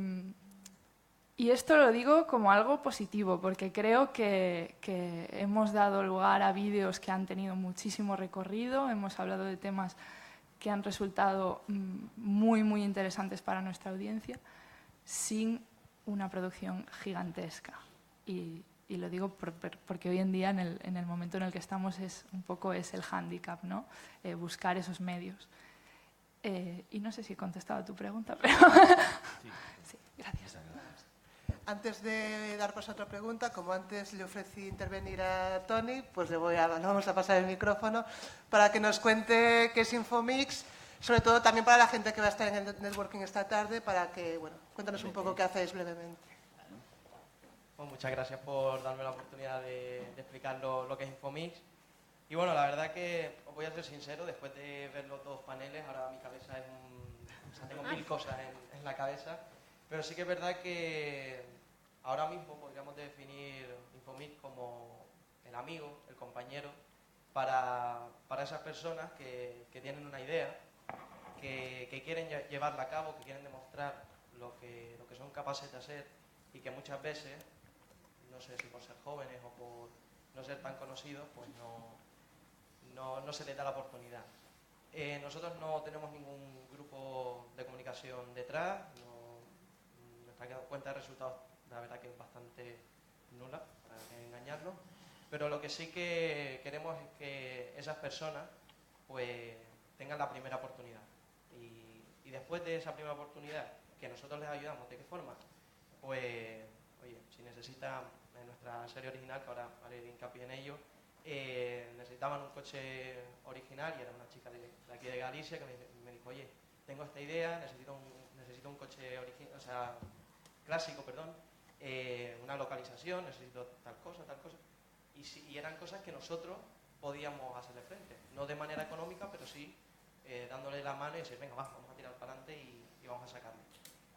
esto lo digo como algo positivo, porque creo que hemos dado lugar a vídeos que han tenido muchísimo recorrido, hemos hablado de temas que han resultado muy, muy interesantes para nuestra audiencia, sin una producción gigantesca. Y lo digo porque hoy en día, en el momento en el que estamos, es el hándicap, ¿no? Buscar esos medios. Y no sé si he contestado a tu pregunta, pero... Sí, gracias. antes de dar paso a otra pregunta, como antes le ofrecí intervenir a Tony, pues le vamos a pasar el micrófono para que nos cuente qué es Infomix, sobre todo también para la gente que va a estar en el networking esta tarde, para que, bueno, cuéntanos un poco qué hacéis brevemente. Bueno, muchas gracias por darme la oportunidad de explicar lo que es Infomix. Y bueno, la verdad que os voy a ser sincero, después de ver los dos paneles, ahora mi cabeza es o sea, tengo mil cosas en la cabeza, pero sí que es verdad que ahora mismo podríamos definir Infomix como el amigo, el compañero, para esas personas que tienen una idea, que quieren llevarla a cabo, que quieren demostrar lo que son capaces de hacer y que muchas veces, no sé si por ser jóvenes o por no ser tan conocidos, pues no se les da la oportunidad. Nosotros no tenemos ningún grupo de comunicación detrás, nuestra cuenta de resultados la verdad que es bastante nula, para que engañarnos, pero lo que sí que queremos es que esas personas pues tengan la primera oportunidad y después de esa primera oportunidad que nosotros les ayudamos, ¿de qué forma? Pues, oye, si necesitan en nuestra serie original, que ahora haré hincapié en ello, necesitaban un coche original y era una chica de aquí de Galicia que me dijo, oye, tengo esta idea, necesito un coche original, o sea, clásico, perdón, una localización, necesito tal cosa, y eran cosas que nosotros podíamos hacerle frente, no de manera económica, pero sí dándole la mano y decir, venga, vamos a tirar para adelante y vamos a sacarlo.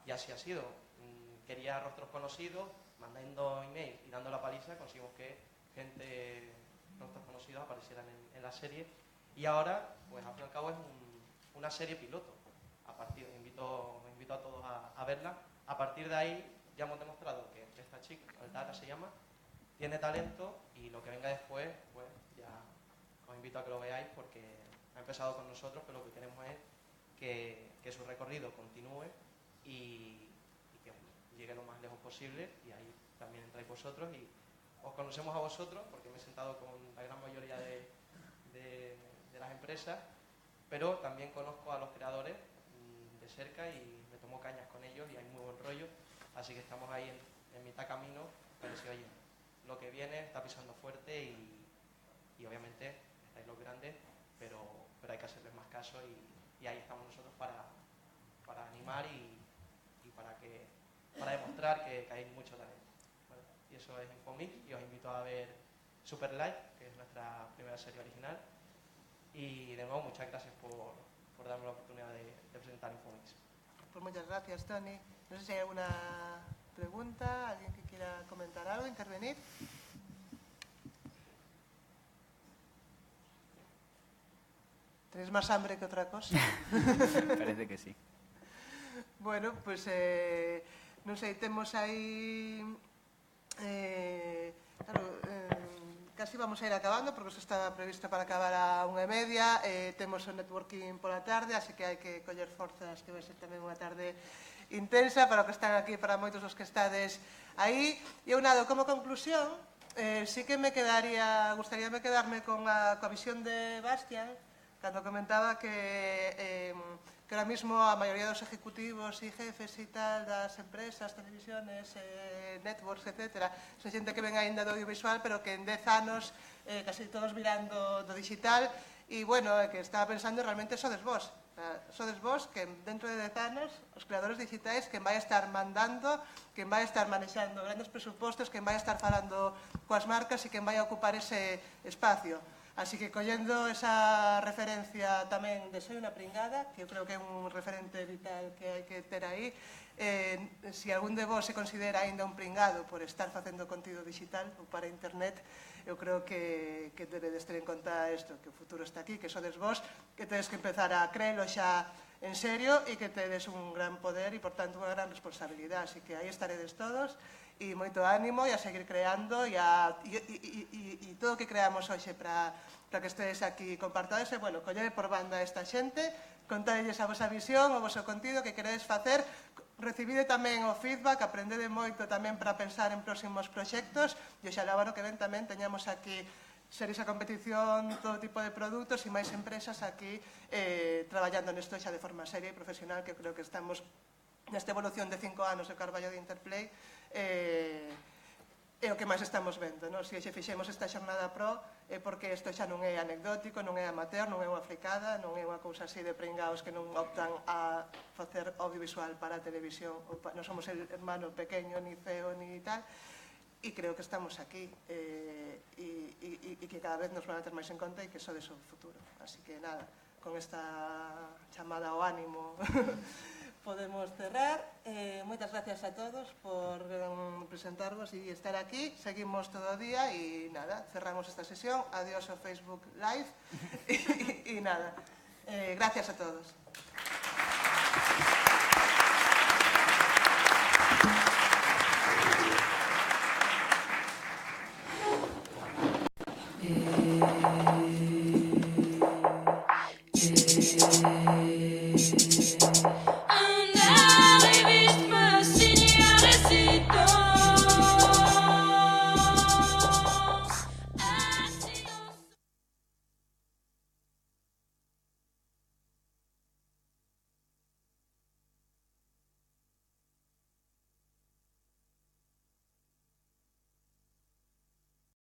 Y así ha sido. Quería rostros conocidos, mandando email y dando la paliza, conseguimos que rostros conocidos aparecieran en la serie. Y ahora, pues al fin y al cabo es una serie piloto. Invito a todos a verla. A partir de ahí ya hemos demostrado que esta chica, Aldara se llama, tiene talento y lo que venga después, pues ya os invito a que lo veáis porque ha empezado con nosotros, pero lo que queremos es que su recorrido continúe y que llegue lo más lejos posible y ahí también entráis vosotros y os conocemos a vosotros porque me he sentado con la gran mayoría de las empresas, pero también conozco a los creadores de cerca y me tomo cañas con ellos y hay muy buen rollo, así que estamos ahí en mitad camino para decir, oye, lo que viene está pisando fuerte y obviamente estáis los grandes, pero hay que hacerles más caso y ahí estamos nosotros para animar y para demostrar que hay mucho talento. Bueno, y eso es Infomix y os invito a ver Super Live, que es nuestra primera serie original. Y de nuevo, muchas gracias por darme la oportunidad de presentar Infomix. Pues muchas gracias, Tony. No sé si hay alguna pregunta, alguien que quiera comentar algo, intervenir. ¿Tenéis más hambre que otra cosa? Parece que sí. Bueno, pues non sei, temos aí casi vamos a ir acabando porque isto está previsto para acabar a 1:30, temos o networking pola tarde, así que hai que coller forzas, que vai ser tamén unha tarde intensa para os que están aquí, para moitos dos que estades aí. E eu nada, como conclusión, sí que gustaríame quedarme con a visión de Bastian, cando comentaba que ahora mismo a maioría dos ejecutivos e jefes e tal das empresas, televisiones, networks, etc. son xente que ven aínda do audiovisual, pero que en 10 anos casi todos mirando do digital e, bueno, que estaba pensando realmente sodes vos. Sodes vos que dentro de 10 anos os creadores digitais quen vai estar mandando, quen vai estar manexando grandes presupostos, quen vai estar falando coas marcas e quen vai ocupar ese espacio. Así que, collendo esa referencia tamén de Soy unha pringada, que eu creo que é un referente vital que hai que ter aí, se algún de vos se considera aínda un pringado por estar facendo contido digital ou para internet, eu creo que debedes ter en conta isto, que o futuro está aquí, que sodes vos, que tedes que empezar a creelo xa en serio e que tedes un gran poder e, por tanto, unha gran responsabilidade. Así que aí estaredes todos e moito ánimo e a seguir creando e todo o que creamos hoxe para que estedes aquí compartades e, bueno, collede por banda esta xente, contadelles a vosa visión, o voso contido que queredes facer, recibide tamén o feedback, aprendede moito tamén para pensar en próximos proxectos e oxalá ano que ven tamén teñamos aquí series a competición, todo tipo de produtos e máis empresas aquí traballando nesto xa de forma seria e profesional, que creo que estamos nesta evolución de 5 anos do Carballo de Interplay, é o que máis estamos vendo, non? Se xe fixemos esta xornada pro é porque isto xa non é anecdótico, non é amateur, non é unha fricada, non é unha cousa así de pringaos que non optan a facer audiovisual para a televisión, non somos el hermano pequeño, ni feo, ni tal, e creo que estamos aquí e que cada vez nos van a ter máis en conta e que sodes o futuro. Así que nada, con esta chamada ao ánimo podemos cerrar. Moitas gracias a todos por presentarvos e estar aquí. Seguimos todo o día e nada, cerramos esta sesión. Adiós ao Facebook Live e nada, gracias a todos.